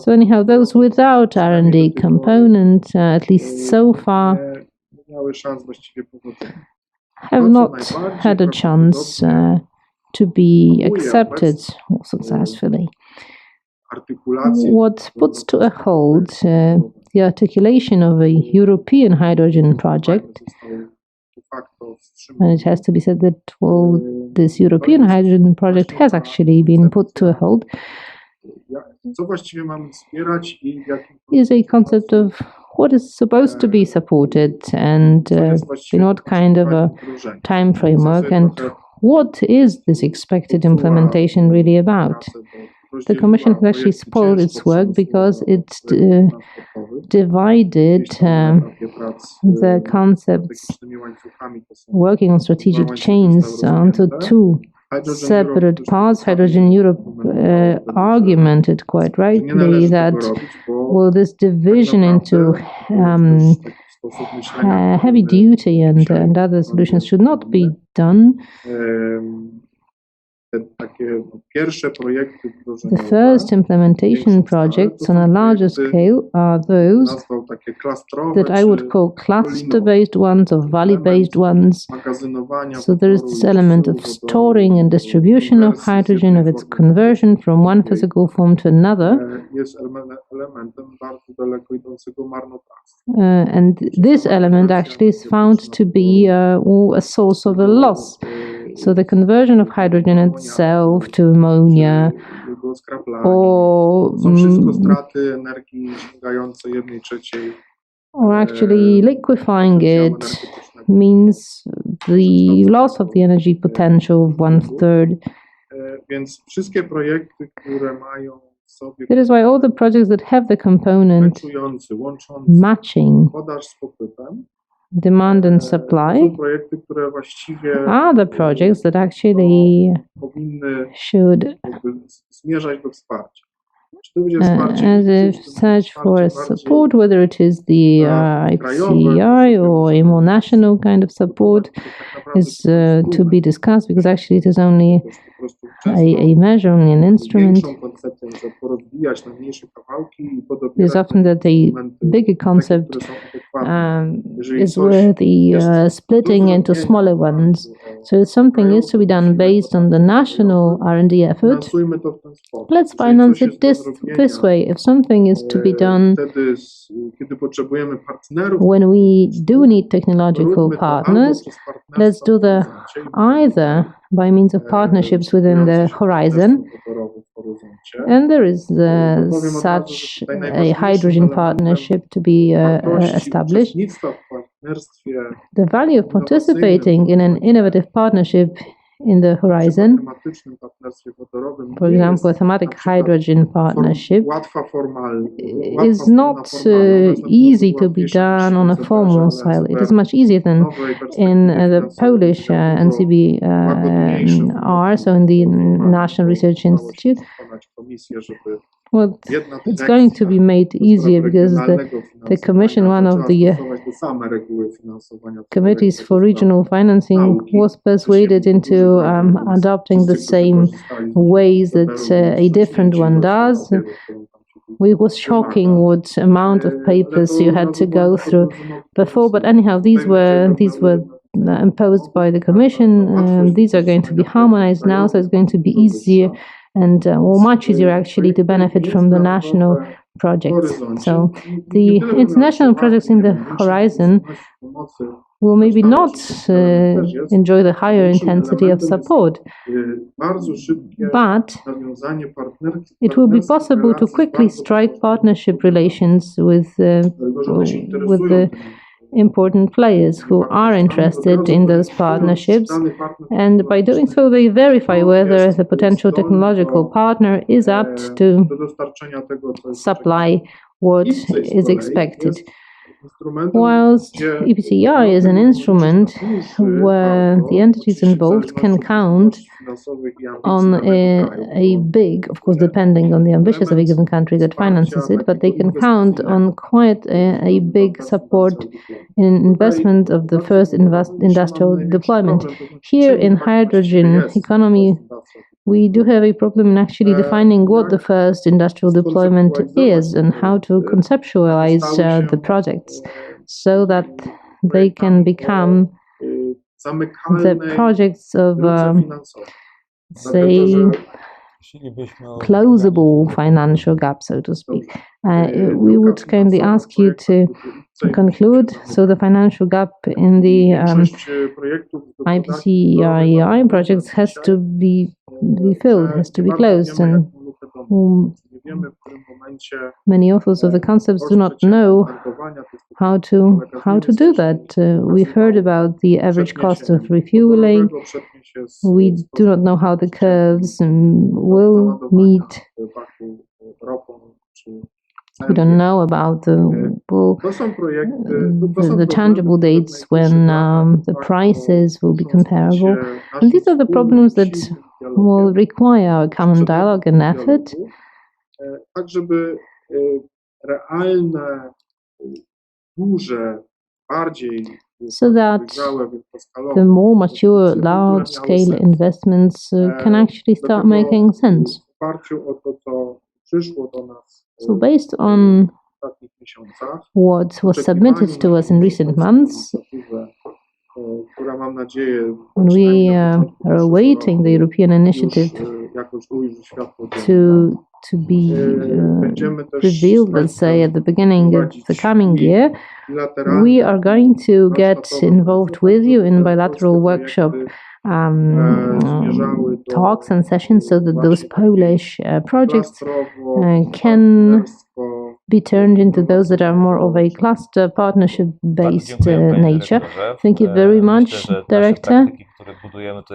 So anyhow, those without R&D component, at least so far, have not had a chance to be accepted successfully. What puts to a halt the articulation of a European hydrogen project, and it has to be said that, well, this European hydrogen project has actually been put to a halt, is a concept of what is supposed to be supported and in what kind of a time framework, and what is this expected implementation really about. The Commission has actually spoiled its work because it divided the concepts working on strategic chains onto two separate parts. Hydrogen Europe argumented quite rightly that, well, this division into heavy duty and other solutions should not be done. The first implementation projects on a larger scale are those that I would call cluster-based ones or valley-based ones. So there is this element of storing and distribution of hydrogen, of its conversion from one physical form to another. And this element actually is found to be a source of a loss. So the conversion of hydrogen itself to ammonia or actually liquefying it means the loss of the energy potential of 1/3. That is why all the projects that have the component matching demand and supply are the projects that actually should as a search for support, whether it is the IPCEI or a more national kind of support, is to be discussed, because actually it is only a measure, only an instrument. There's often that the bigger concept is worthy splitting into smaller ones. So if something is to be done based on the national R&D effort, let's finance it this way. If something is to be done when we do need technological partners, let's do that either by means of partnerships within the horizon, and there is such a hydrogen partnership to be established. The value of participating in an innovative partnership in the horizon, for example, a thematic hydrogen partnership, is not easy to be done on a formal scale. It is much easier than in the Polish NCBR, so in the National Research Institute. Well, it's going to be made easier because the Commission, one of the committees for regional financing, was persuaded into adopting the same ways that a different one does. It was shocking what amount of papers you had to go through before, but anyhow, these were imposed by the Commission. These are going to be harmonized now, so it's going to be easier and much easier actually to benefit from the national projects. So the international projects in the horizon will maybe not enjoy the higher intensity of support, but it will be possible to quickly strike partnership relations with the important players who are interested in those partnerships, and by doing so they verify whether the potential technological partner is apt to supply what is expected. Whilst EPCI is an instrument where the entities involved can count on a big, of course depending on the ambitions of a given country that finances it, but they can count on quite a big support in investment of the first industrial deployment. Here in hydrogen economy, we do have a problem in actually defining what the first industrial deployment is and how to conceptualize the projects so that they can become the projects of, say, closable financial gap, so to speak. We would kindly ask you to conclude. So the financial gap in the IPCEI projects has to be filled, has to be closed, and many authors of the concepts do not know how to do that. We've heard about the average cost of refueling. We do not know how the curves will meet. We don't know about the tangible dates when the prices will be comparable. And these are the problems that will require a common dialogue and effort. so that the more mature, large-scale investments can actually start making sense. So based on what was submitted to us in recent months, when we are awaiting the European initiative to be revealed, let's say, at the beginning of the coming year, we are going to get involved with you in bilateral workshop talks and sessions so that those Polish projects can be turned into those that are more of a cluster partnership-based nature. Thank you very much, Director.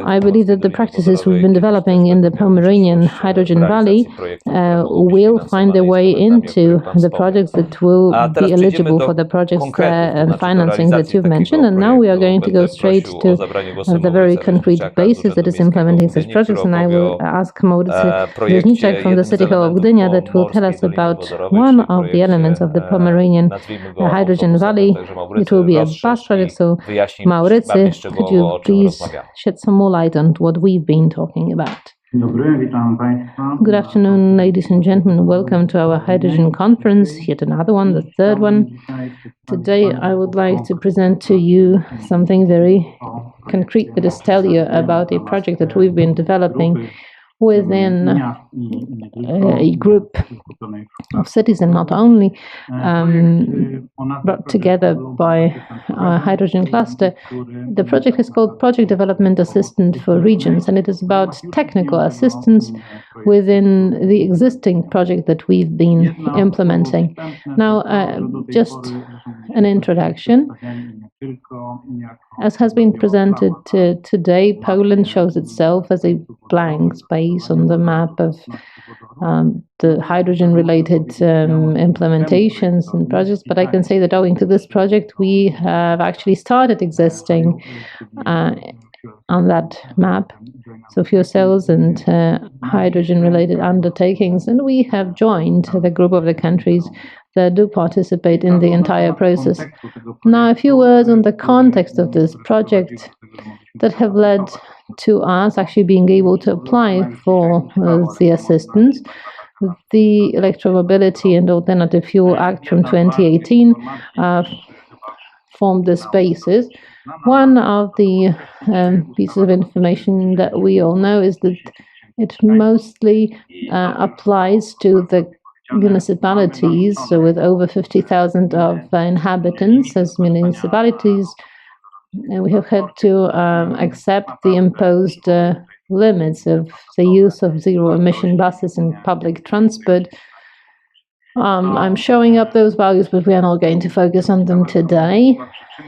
I believe that the practices we've been developing in the Pomeranian Hydrogen Valley will find their way into the projects that will be eligible for the projects and financing that you've mentioned. And now we are going to go straight to the very concrete basis that is implementing such projects. And I will ask Maurycy Rzeźniczak from the City Hall of Gdynia that will tell us about one of the elements of the Pomeranian Hydrogen Valley. It will be a bus project. So Maurycy, could you please shed some more light on what we've been talking about? Good afternoon, ladies and gentlemen. Welcome to our hydrogen conference, yet another one, the third one. Today I would like to present to you something very concrete, that is tell you about a project that we've been developing within a group of cities, and not only brought together by a hydrogen cluster. The project is called Project Development Assistance for Regions, and it is about technical assistance within the existing project that we've been implementing. Now, just an introduction. As has been presented today, Poland shows itself as a blank space on the map of the hydrogen-related implementations and projects, but I can say that owing to this project, we have actually started existing on that map. So fuel cells and hydrogen-related undertakings, and we have joined the group of the countries that do participate in the entire process. Now, a few words on the context of this project that have led to us actually being able to apply for the assistance. The Electromobility and Alternative Fuel Act from 2018 formed this basis. One of the pieces of information that we all know is that it mostly applies to the municipalities, so with over 50,000 of inhabitants as municipalities, and we have had to accept the imposed limits of the use of zero-emission buses in public transport. I'm showing up those values, but we are not going to focus on them today.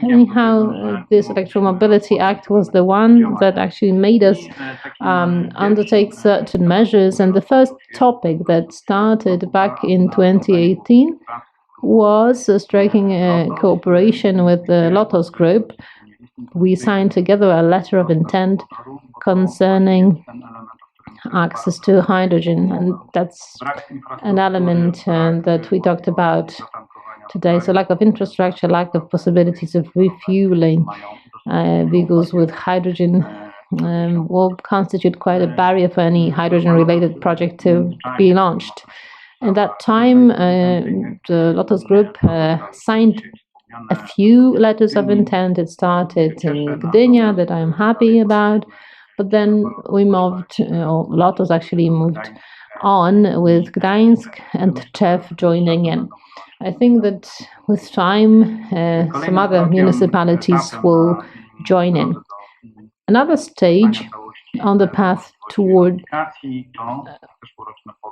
Anyhow, this Electromobility Act was the one that actually made us undertake certain measures. And the first topic that started back in 2018 was striking a cooperation with the Lotos Group. We signed together a letter of intent concerning access to hydrogen, and that's an element that we talked about today. So lack of infrastructure, lack of possibilities of refueling vehicles with hydrogen will constitute quite a barrier for any hydrogen-related project to be launched. At that time, the Lotos Group signed a few letters of intent. It started in Gdynia, that I'm happy about, but then we moved, or Lotos actually moved on with Gdańsk and Tczew joining in. I think that with time, some other municipalities will join in. Another stage on the path toward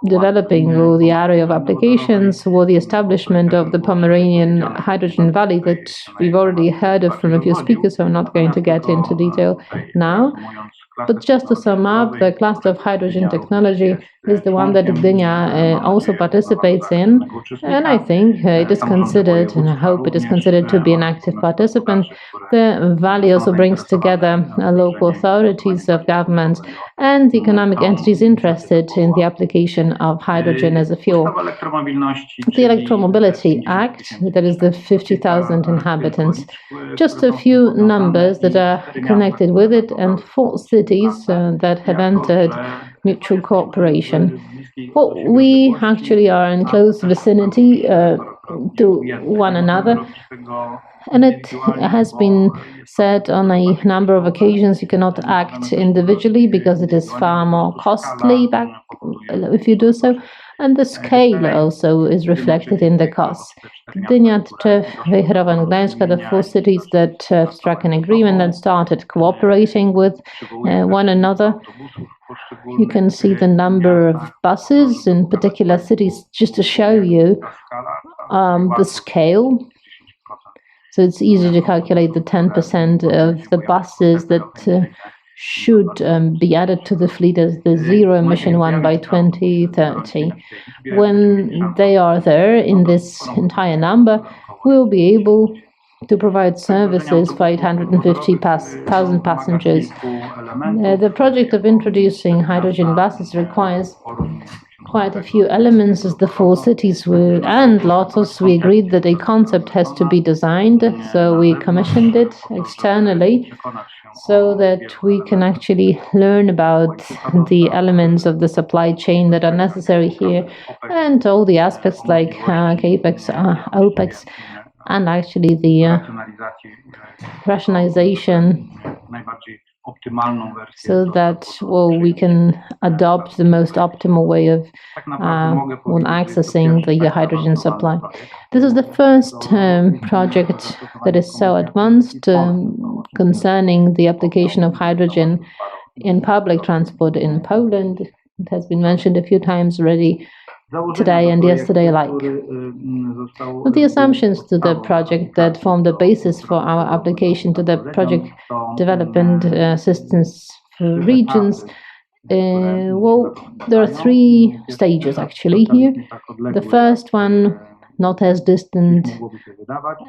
developing the area of applications was the establishment of the Pomeranian Hydrogen Valley that we've already heard of from a few speakers, so I'm not going to get into detail now. But just to sum up, the cluster of hydrogen technology is the one that Gdynia also participates in, and I think it is considered, and I hope it is considered to be an active participant. The valley also brings together local authorities of governments and economic entities interested in the application of hydrogen as a fuel. The Electromobility Act, that is the 50,000 inhabitants, just a few numbers that are connected with it, and 4 cities that have entered mutual cooperation. Well, we actually are in close vicinity to one another, and it has been said on a number of occasions you cannot act individually because it is far more costly if you do so, and the scale also is reflected in the costs. Gdynia, Tczew, HYDROHEN, Gdańsk, the 4 cities that struck an agreement and started cooperating with one another. You can see the number of buses in particular cities just to show you the scale. So it's easy to calculate the 10% of the buses that should be added to the fleet as the zero-emission one by 2030. When they are there in this entire number, we'll be able to provide services for 850,000 passengers. The project of introducing hydrogen buses requires quite a few elements, as the 4 cities and Lotos, we agreed that a concept has to be designed, so we commissioned it externally so that we can actually learn about the elements of the supply chain that are necessary here and all the aspects like CAPEX, OPEX, and actually the rationalization, so that we can adopt the most optimal way of accessing the hydrogen supply. This is the first project that is so advanced concerning the application of hydrogen in public transport in Poland. It has been mentioned a few times already today and yesterday alike. But the assumptions to the project that form the basis for our application to the project development assistance for regions, there are 3 stages actually here. The first one, not as distant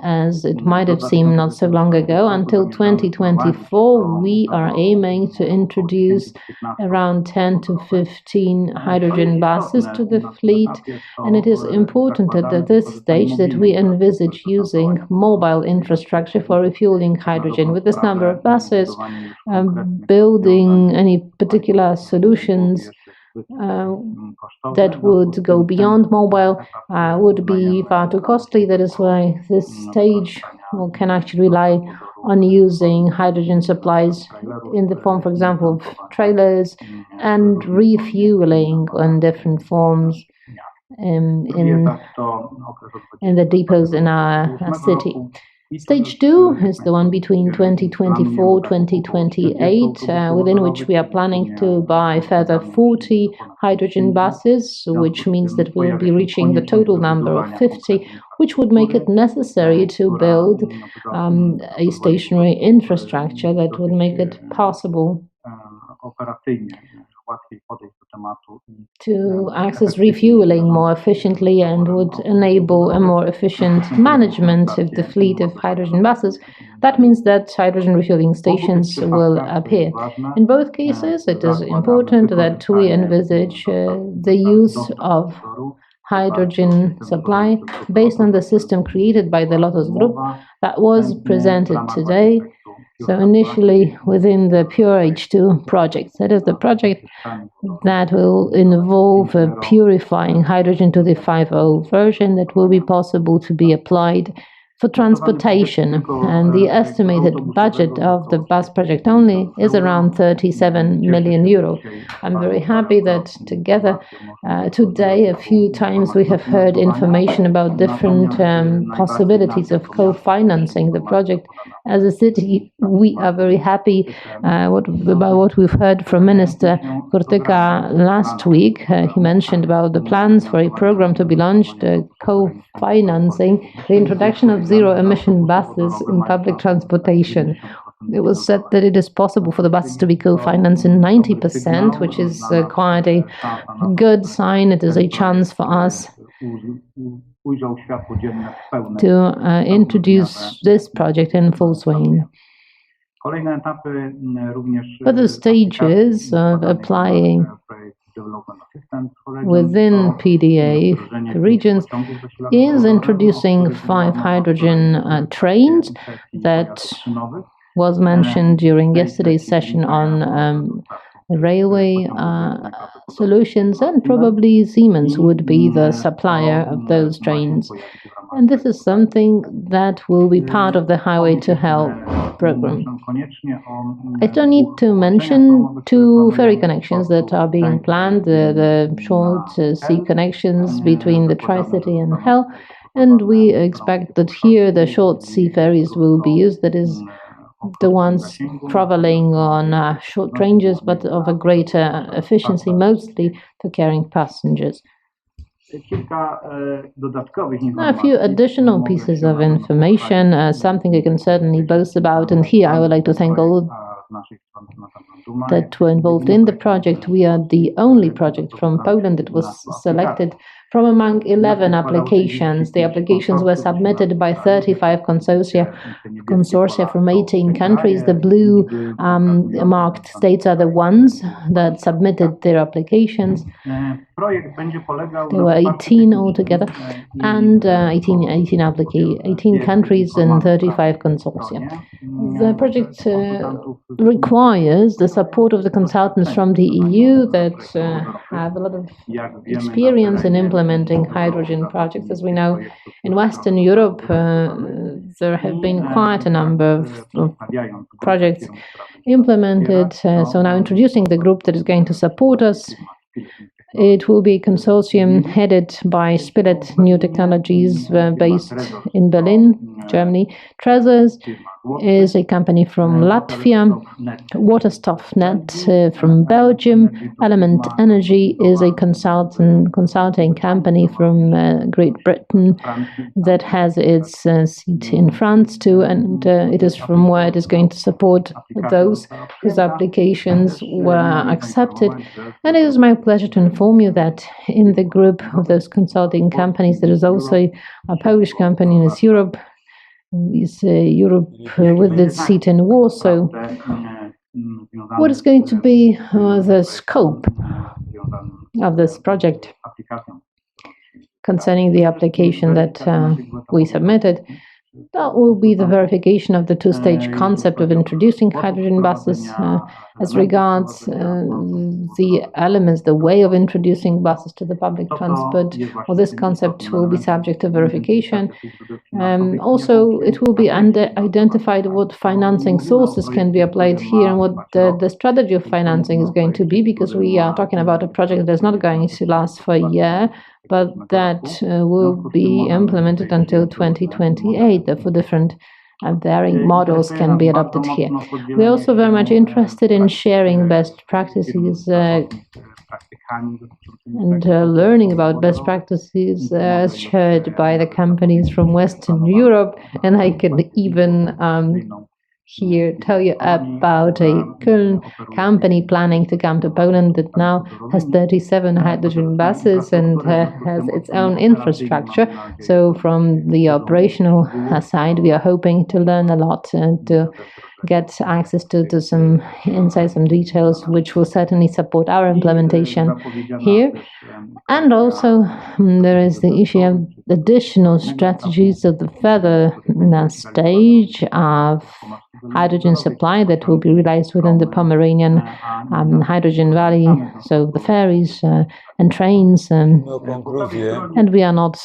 as it might have seemed not so long ago. Until 2024, we are aiming to introduce around 10 to 15 hydrogen buses to the fleet, and it is important at this stage that we envisage using mobile infrastructure for refueling hydrogen. With this number of buses, building any particular solutions that would go beyond mobile would be far too costly. That is why this stage can actually rely on using hydrogen supplies in the form, for example, of trailers and refueling in different forms in the depots in our city. Stage 2 is the one between 2024-2028, within which we are planning to buy further 40 hydrogen buses, which means that we'll be reaching the total number of 50, which would make it necessary to build a stationary infrastructure that would make it possible to access refueling more efficiently and would enable a more efficient management of the fleet of hydrogen buses. That means that hydrogen refueling stations will appear. In both cases, it is important that we envisage the use of hydrogen supply based on the system created by the Lotos Group that was presented today. So initially within the Pure H2 project, that is the project that will involve purifying hydrogen to the 5.0 version that will be possible to be applied for transportation, and the estimated budget of the bus project only is around 37 million euro. I'm very happy that together today a few times we have heard information about different possibilities of co-financing the project. As a city, we are very happy about what we've heard from Minister Kurtyka last week. He mentioned about the plans for a program to be launched, co-financing the introduction of zero-emission buses in public transportation. It was said that it is possible for the buses to be co-financed in 90%, which is quite a good sign. It is a chance for us to introduce this project in full swing. Further stages of applying within PDA regions is introducing 5 hydrogen trains that was mentioned during yesterday's session on railway solutions, and probably Siemens would be the supplier of those trains. And this is something that will be part of the Highway to Hell program. I don't need to mention 2 ferry connections that are being planned, the short sea connections between the Tri-City and Hell, and we expect that here the short sea ferries will be used, that is, the ones traveling on short ranges but of a greater efficiency, mostly for carrying passengers. Now, a few additional pieces of information, something I can certainly boast about, and here I would like to thank all that were involved in the project. We are the only project from Poland that was selected from among 11 applications. The applications were submitted by 35 consortia from 18 countries. The blue marked states are the ones that submitted their applications. There were 18 altogether, and 18 countries and 35 consortia. The project requires the support of the consultants from the EU that have a lot of experience in implementing hydrogen projects. As we know, in Western Europe, there have been quite a number of projects implemented. So now introducing the group that is going to support us. It will be a consortium headed by Spirit New Technologies based in Berlin, Germany. Trezors is a company from Latvia, Waterstoffnet from Belgium, Element Energy is a consulting company from Great Britain that has its seat in France too, and it is from where it is going to support those whose applications were accepted. And it is my pleasure to inform you that in the group of those consulting companies there is also a Polish company, is Europe with its seat in Warsaw. What is going to be the scope of this project concerning the application that we submitted? That will be the verification of the 2-stage concept of introducing hydrogen buses. As regards the elements, the way of introducing buses to the public transport, well, this concept will be subject to verification. Also, it will be identified what financing sources can be applied here and what the strategy of financing is going to be, because we are talking about a project that is not going to last for a year, but that will be implemented until 2028. Therefore, different varying models can be adopted here. We're also very much interested in sharing best practices and learning about best practices as shared by the companies from Western Europe. And I can even here tell you about a Köln company planning to come to Poland that now has 37 hydrogen buses and has its own infrastructure. So from the operational side, we are hoping to learn a lot and to get access to some insights, some details, which will certainly support our implementation here. And also there is the issue of additional strategies of the further stage of hydrogen supply that will be realized within the Pomeranian Hydrogen Valley, so the ferries and trains, and we are not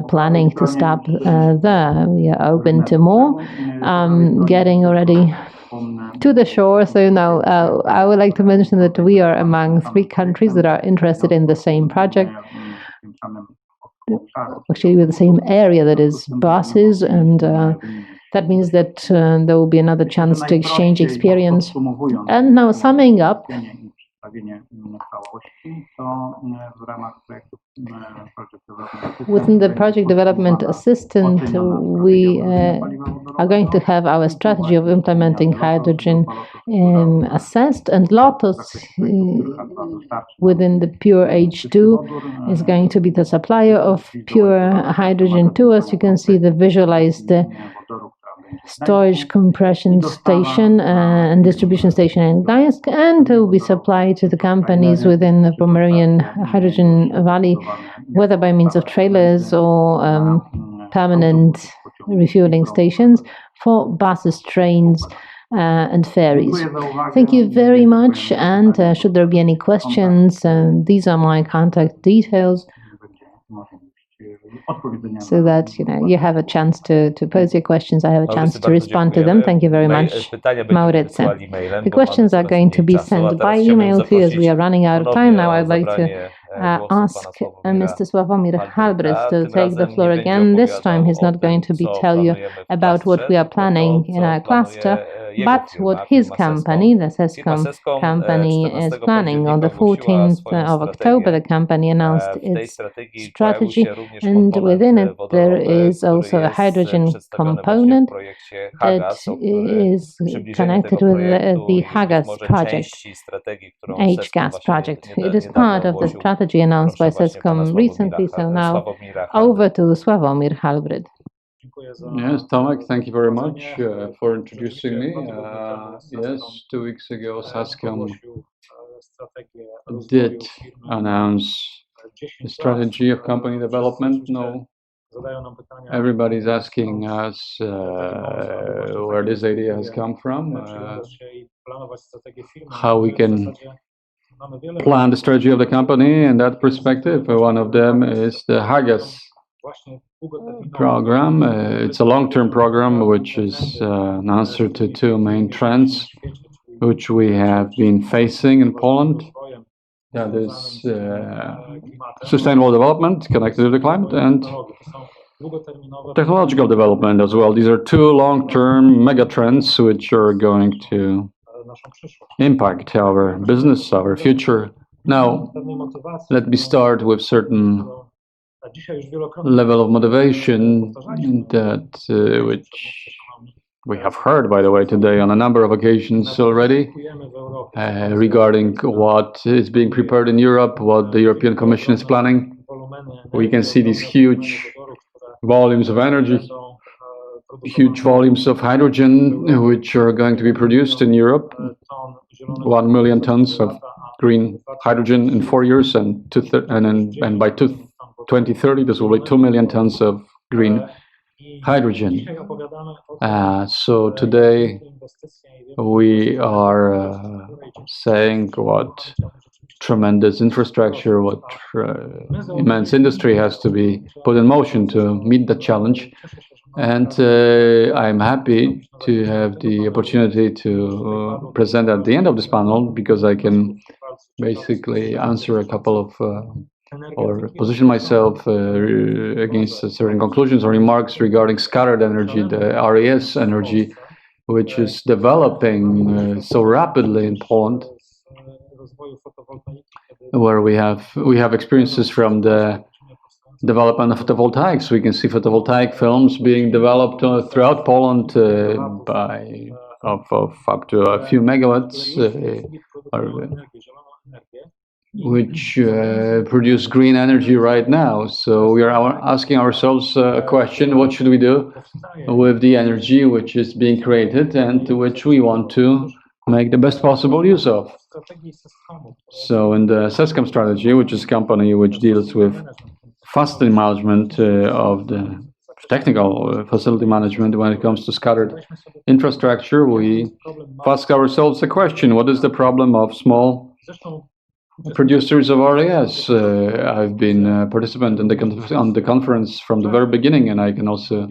planning to stop there. We are open to more, getting already to the shore. So now I would like to mention that we are among 3 countries that are interested in the same project, actually with the same area, that is buses, and that means that there will be another chance to exchange experience. And now summing up, within the project development assistant, we are going to have our strategy of implementing hydrogen assessed, and Lotus within the Pure H2 is going to be the supplier of pure hydrogen to us. You can see the visualized storage compression station and distribution station in Gdańsk, and will be supplied to the companies within the Pomeranian Hydrogen Valley, whether by means of trailers or permanent refueling stations for buses, trains, and ferries. Thank you very much, and should there be any questions, these are my contact details, so that you have a chance to pose your questions. I have a chance to respond to them. Thank you very much, Maurycy. The questions are going to be sent by email to you as we are running out of time now. I'd like to ask Mr. Sławomir Halbrecht to take the floor again. This time he's not going to tell you about what we are planning in our cluster, but what his company, the Sescom company, is planning. On the 14th of October, the company announced its strategy, and within it there is also a hydrogen component that is connected with the HAGAS project, H-gas project. It is part of the strategy announced by Sescom recently, so now over to Sławomir Halbrecht. Yes, Tomek, thank you very much for introducing me. Yes, 2 weeks ago, Sescom did announce the strategy of company development. No, everybody's asking us where this idea has come from, how we can plan the strategy of the company in that perspective. One of them is the HAGAS program. It's a long-term program which is an answer to two main trends which we have been facing in Poland. That is sustainable development connected to the climate and technological development as well. These are two long-term mega trends which are going to impact our business, our future. Now, let me start with certain level of motivation that which we have heard, by the way, today on a number of occasions already, regarding what is being prepared in Europe, what the European Commission is planning. We can see these huge volumes of energy, huge volumes of hydrogen, which are going to be produced in Europe. 1 million tons of green hydrogen in 4 years, and by 2030, this will be 2 million tons of green hydrogen. So today we are saying what tremendous infrastructure, what immense industry has to be put in motion to meet the challenge. And I'm happy to have the opportunity to present at the end of this panel, because I can basically answer a couple of or position myself against certain conclusions or remarks regarding scattered energy, the RES energy, which is developing so rapidly in Poland, where we have experiences from the development of photovoltaics. We can see photovoltaic films being developed throughout Poland of up to a few megawatts, which produce green energy right now. So we are asking ourselves a question: what should we do with the energy which is being created and which we want to make the best possible use of? So in the Sescom strategy, which is a company which deals with facility management of the technical facility management when it comes to scattered infrastructure, we ask ourselves a question: what is the problem of small producers of RES? I've been a participant in the conference from the very beginning, and I can also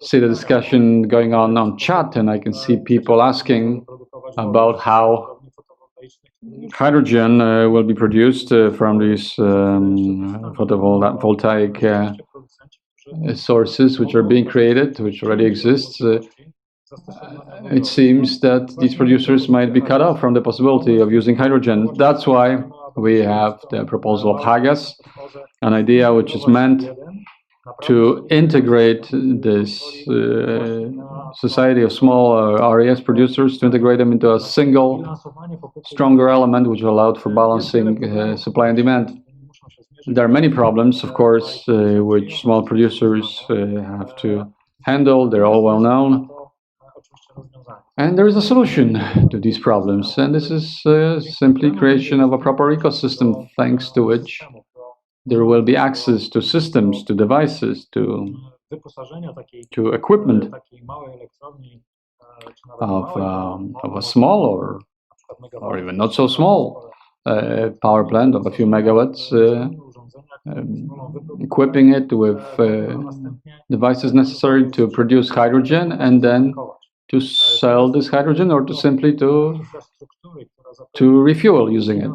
see the discussion going on chat, and I can see people asking about how hydrogen will be produced from these photovoltaic sources which are being created, which already exist. It seems that these producers might be cut off from the possibility of using hydrogen. That's why we have the proposal of HAGAS, an idea which is meant to integrate this society of small RES producers, to integrate them into a single, stronger element which allowed for balancing supply and demand. There are many problems, of course, which small producers have to handled, they're all well known. And there is a solution to these problems, and this is simply creation of a proper ecosystem, thanks to which there will be access to systems, to devices, to equipment of a small or even not so small power plant of a few megawatts, equipping it with devices necessary to produce hydrogen and then to sell this hydrogen or to simply to refuel using it.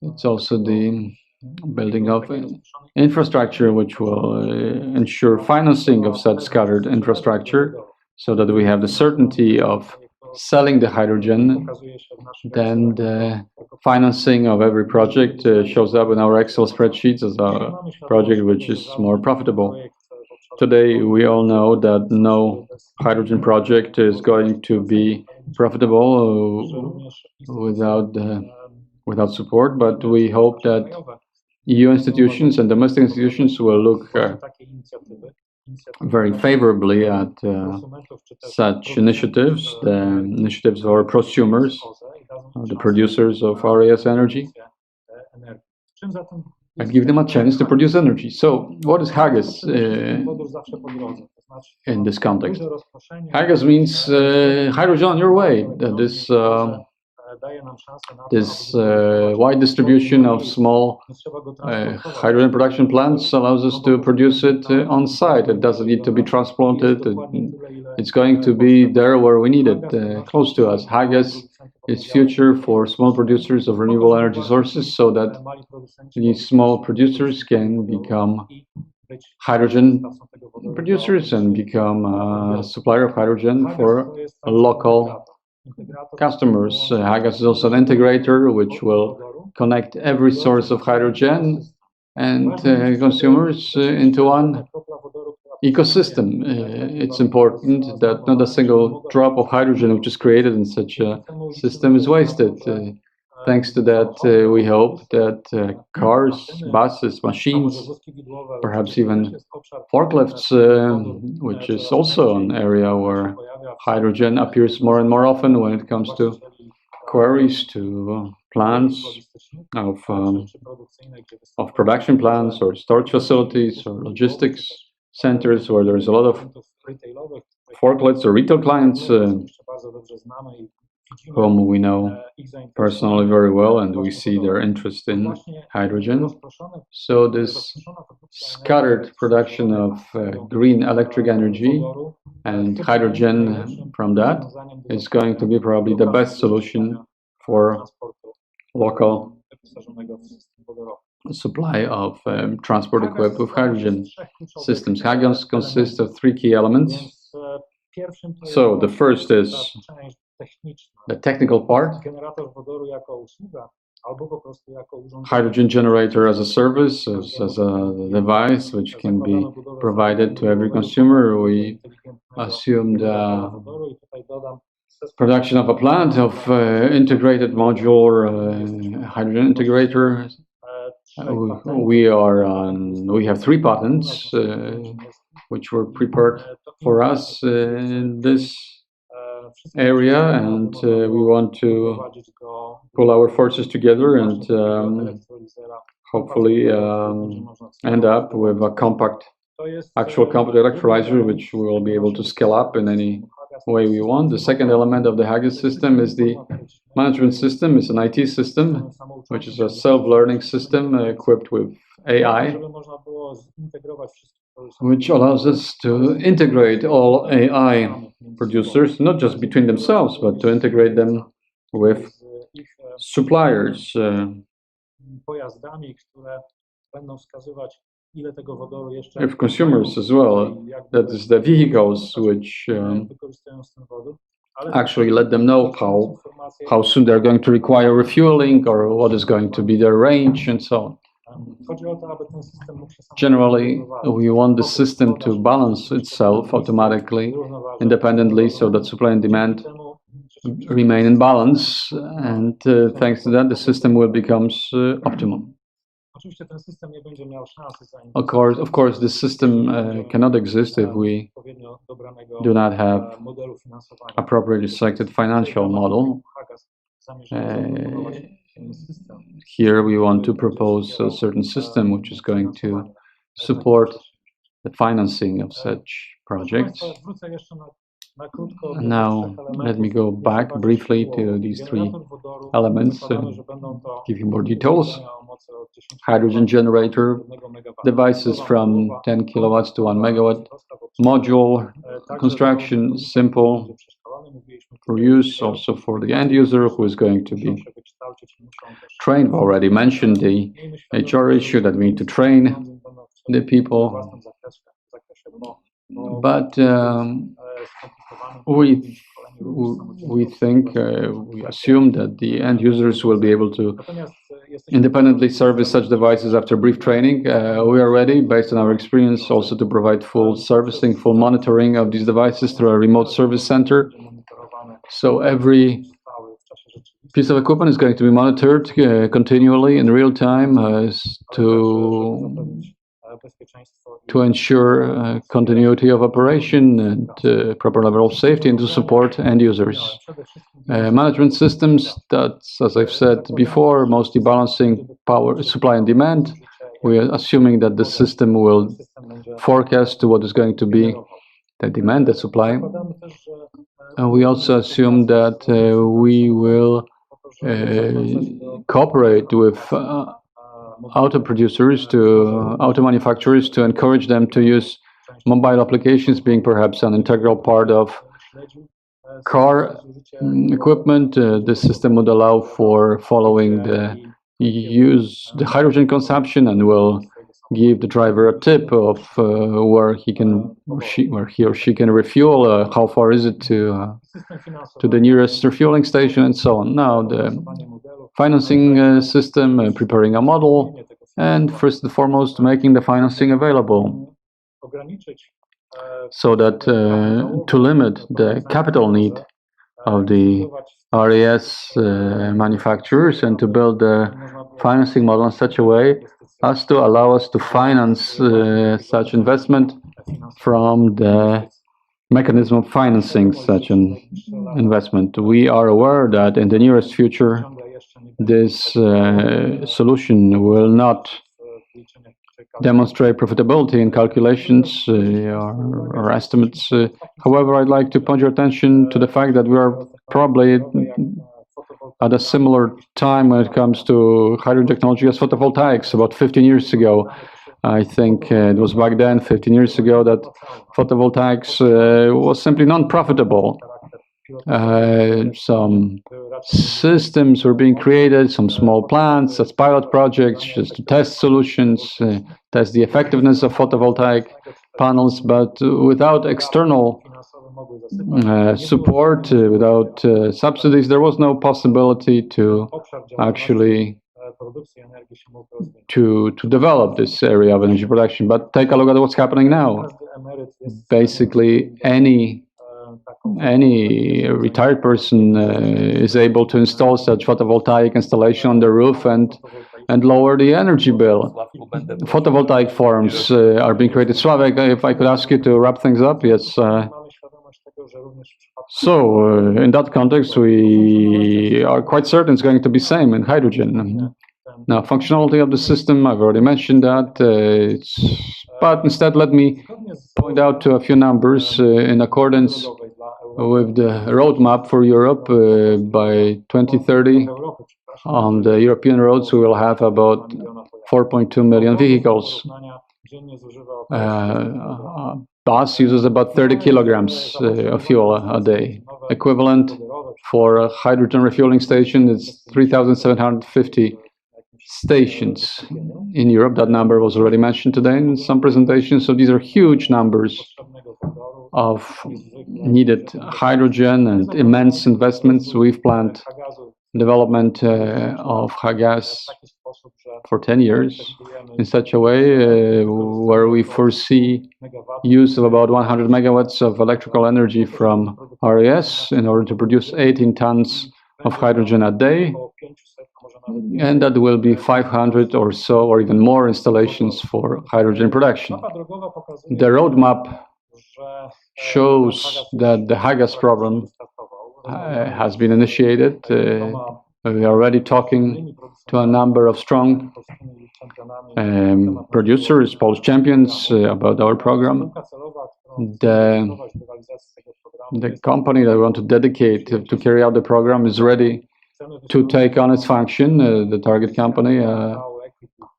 It's also the building of infrastructure which will ensure financing of such scattered infrastructure so that we have the certainty of selling the hydrogen. Then the financing of every project shows up in our Excel spreadsheets as a project which is more profitable. Today, we all know that no hydrogen project is going to be profitable without support, but we hope that EU institutions and domestic institutions will look very favorably at such initiatives, the initiatives of our prosumers, the producers of RAS energy, and give them a chance to produce energy. So what is HAGES in this context? HAGES means hydrogen on your way. This wide distribution of small hydrogen production plants allows us to produce it on site. It doesn't need to be transplanted. It's going to be there where we need it, close to us. HAGES is future for small producers of renewable energy sources so that these small producers can become hydrogen producers and become a supplier of hydrogen for local customers. HAGES is also an integrator which will connect every source of hydrogen and consumers into one ecosystem. It's important that not a single drop of hydrogen which is created in such a system is wasted. Thanks to that, we hope that cars, buses, machines, perhaps even forklifts, which is also an area where hydrogen appears more and more often when it comes to quarries, to plants of production plants or storage facilities or logistics centers where there's a lot of forklifts or retail clients whom we know personally very well, and we see their interest in hydrogen. So this scattered production of green electric energy and hydrogen from that is going to be probably the best solution for local supply of transport equipped with hydrogen systems. HAGES consists of three key elements. So the first is the technical part, hydrogen generator as a service, as a device which can be provided to every consumer. We assume the production of a plant of integrated modular hydrogen integrator. We have 3 patents which were prepared for us in this area, and we want to pull our forces together and hopefully end up with a actual compact electrolyzer which we will be able to scale up in any way we want. The second element of the HAGES system is the management system. It's an IT system which is a self-learning system equipped with AI, which allows us to integrate all AI producers, not just between themselves, but to integrate them with suppliers. With consumers as well, that is the vehicles which actually let them know how soon they're going to require refueling or what is going to be their range and so on. Generally, we want the system to balance itself automatically, independently, so that supply and demand remain in balance, and thanks to that, the system will become optimum. Of course, this system cannot exist if we do not have appropriately selected financial model. Here we want to propose a certain system which is going to support the financing of such projects. Now, let me go back briefly to these three elements and give you more details. Hydrogen generator, devices from 10 kilowatts to 1 megawatt, module construction, simple for use, also for the end user who is going to be trained. I've already mentioned the HR issue that we need to train the people, but we think, we assume that the end users will be able to independently service such devices after brief training. We are ready, based on our experience, also to provide full servicing, full monitoring of these devices through a remote service center. So every piece of equipment is going to be monitored continually in real time to ensure continuity of operation and proper level of safety, and to support end users. Management systems, that's, as I've said before, mostly balancing power supply and demand. We are assuming that the system will forecast to what is going to be the demand, the supply. And we also assume that we will cooperate with auto manufacturers to encourage them to use mobile applications, being perhaps an integral part of car equipment. The system would allow for following the hydrogen consumption, and will give the driver a tip of where he or she can refuel, how far is it to the nearest refueling station, and so on. Now, the financing system, preparing a model, and first and foremost, making the financing available, so that to limit the capital need of the RES manufacturers, and to build the financing model in such a way as to allow us to finance such investment from the mechanism of financing such an investment. We are aware that in the nearest future, this solution will not demonstrate profitability in calculations or estimates. However, I'd like to point your attention to the fact that we are probably at a similar time when it comes to hydrogen technology as photovoltaics. About 15 years ago, I think it was back then, 15 years ago, that photovoltaics was simply non-profitable. Some systems were being created, some small plants as pilot projects, just to test solutions, test the effectiveness of photovoltaic panels, but without external support, without subsidies, there was no possibility to actually to develop this area of energy production. But take a look at what's happening now. Basically, any retired person is able to install such photovoltaic installation on the roof and lower the energy bill. Photovoltaic farms are being created. Sławek, if I could ask you to wrap things up, yes. So, in that context, we are quite certain it's going to be same in hydrogen. Now, functionality of the system, I've already mentioned that. But instead, let me point out to a few numbers in accordance with the roadmap for Europe. By 2030, on the European roads, we will have about 4.2 million vehicles. Bus uses about 30 kilograms of fuel a day. Equivalent for a hydrogen refueling station is 3,750 stations in Europe. That number was already mentioned today in some presentations. So these are huge numbers of needed hydrogen and immense investments. We've planned development of gas for 10 years in such a way where we foresee use of about 100 megawatts of electrical energy from RES in order to produce 18 tons of hydrogen a day. and that will be 500 or so, or even more installations for hydrogen production. The roadmap shows that the HYGAS program has been initiated. We are already talking to a number of strong producers, Polish champions, about our program. The company that we want to dedicate to carry out the program is ready to take on its function, the target company.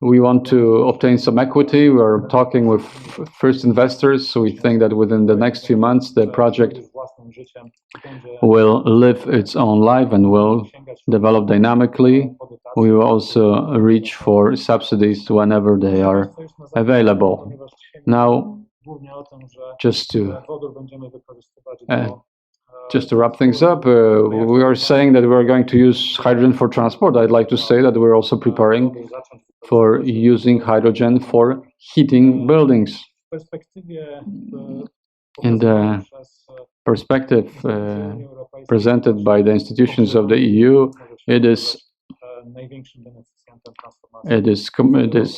We want to obtain some equity. We're talking with first investors, so we think that within the next few months the project will live its own life and will develop dynamically. We will also reach for subsidies whenever they are available. Now, just to wrap things up, we are saying that we're going to use hydrogen for transport. I'd like to say that we're also preparing for using hydrogen for heating buildings. In the perspective presented by the institutions of the EU, it is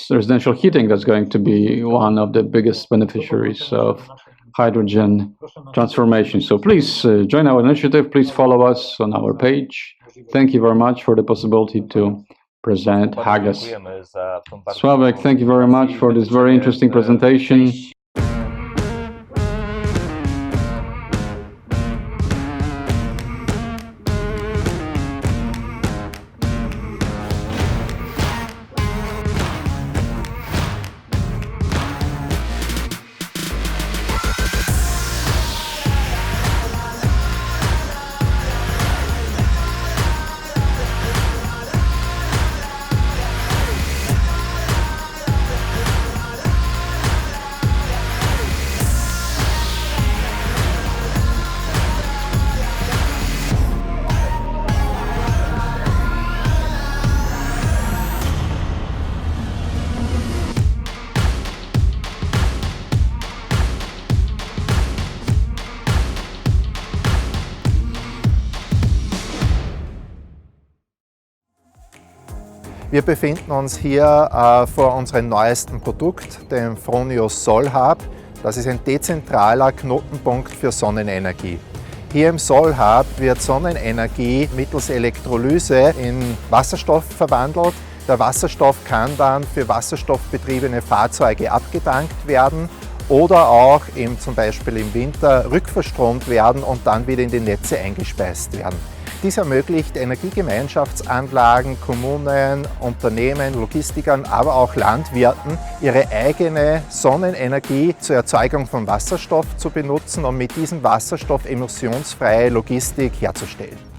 residential heating that's going to be one of the biggest beneficiaries of hydrogen transformation. So please join our initiative. Please follow us on our page. Thank you very much for the possibility to present HYGAS. Sławek, thank you very much for this very interesting presentation. Wir befinden uns hier vor unserem neuesten Produkt, dem Fronius Sol-Hub. Das ist ein dezentraler Knotenpunkt für Sonnenenergie. Hier im Sol-Hub wird Sonnenenergie mittels Elektrolyse in Wasserstoff verwandelt. Der Wasserstoff kann dann für wasserstoffbetriebene Fahrzeuge abgetankt werden oder auch zum Beispiel im Winter rückverstromt werden und dann wieder in die Netze eingespeist werden. Dies ermöglicht Energiegemeinschaftsanlagen, Kommunen, Unternehmen, Logistikern, aber auch Landwirten, ihre eigene Sonnenenergie zur Erzeugung von Wasserstoff zu benutzen und mit diesem Wasserstoff emissionsfreie Logistik herzustellen.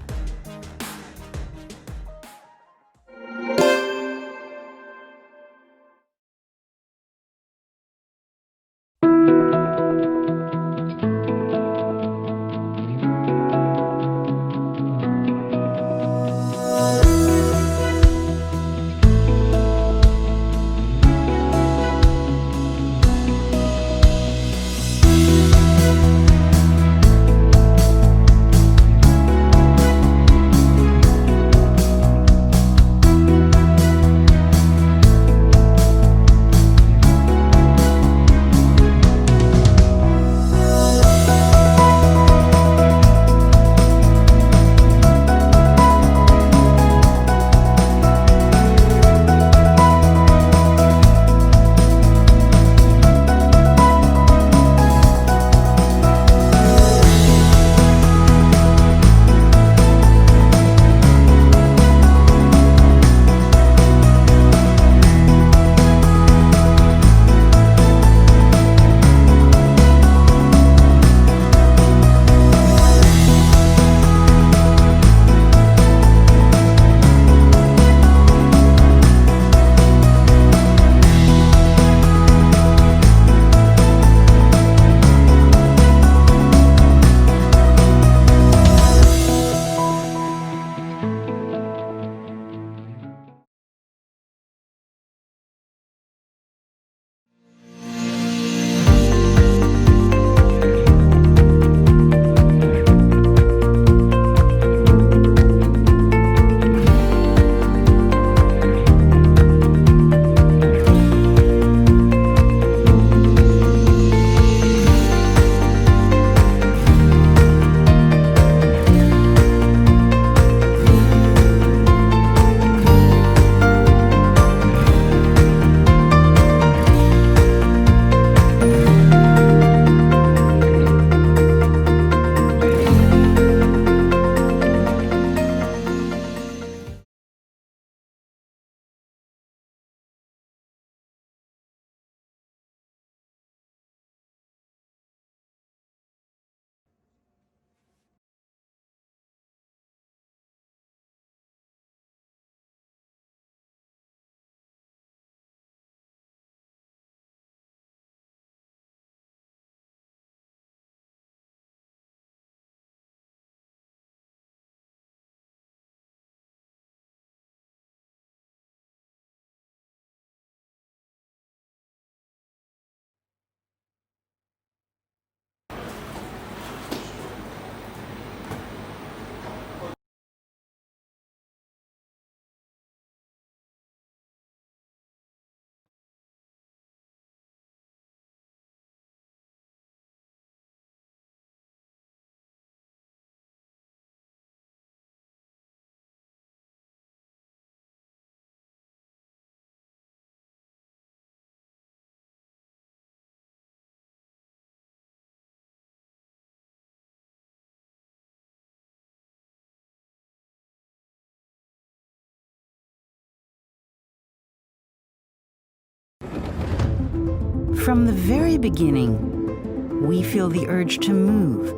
From the very beginning, we feel the urge to move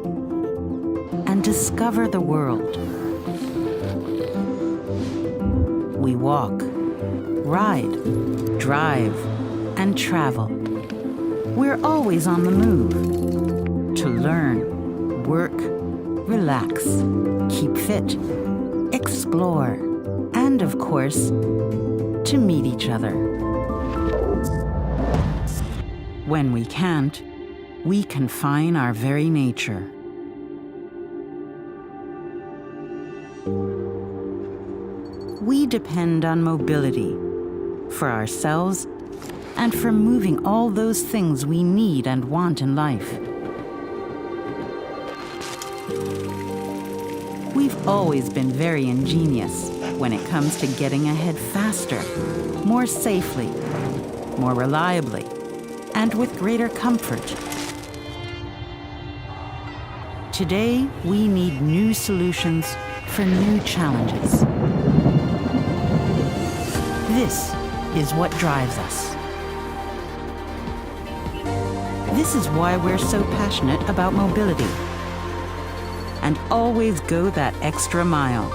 and discover the world. We walk, ride, drive, and travel. We're always on the move to learn, work, relax, keep fit, explore, and of course, to meet each other. When we can't, we confine our very nature. We depend on mobility for ourselves and for moving all those things we need and want in life. We've always been very ingenious when it comes to getting ahead faster, more safely, more reliably, and with greater comfort. Today, we need new solutions for new challenges. This is what drives us. This is why we're so passionate about mobility and always go that extra mile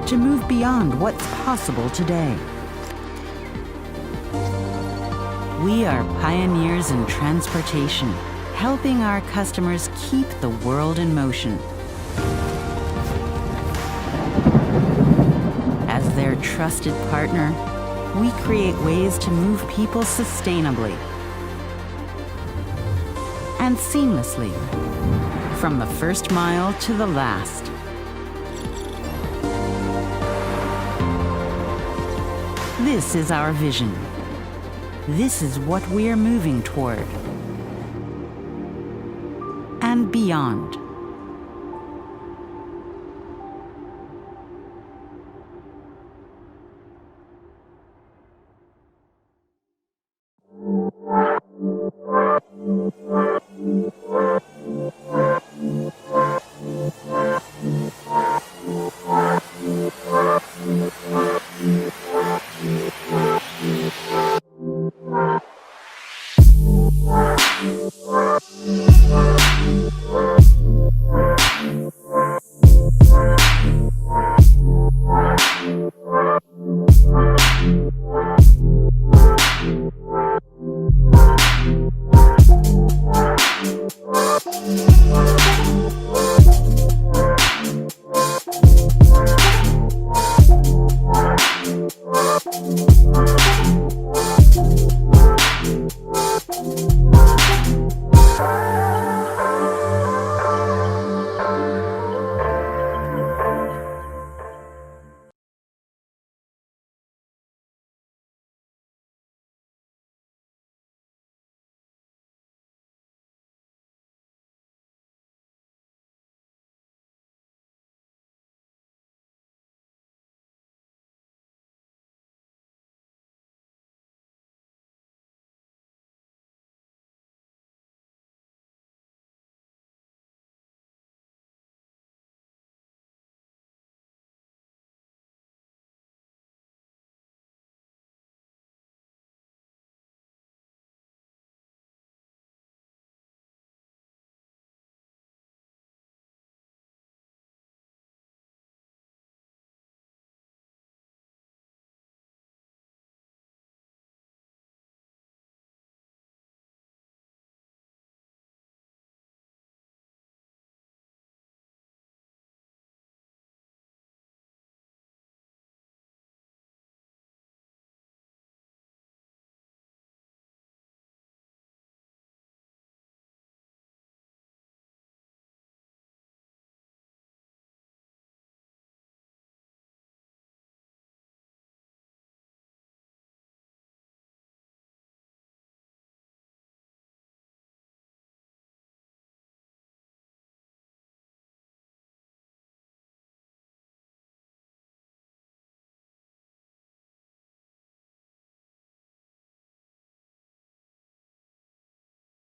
to move beyond what's possible today. We are pioneers in transportation, helping our customers keep the world in motion. As their trusted partner, we create ways to move people sustainably and seamlessly, from the first mile to the last. This is our vision. This is what we're moving toward and beyond.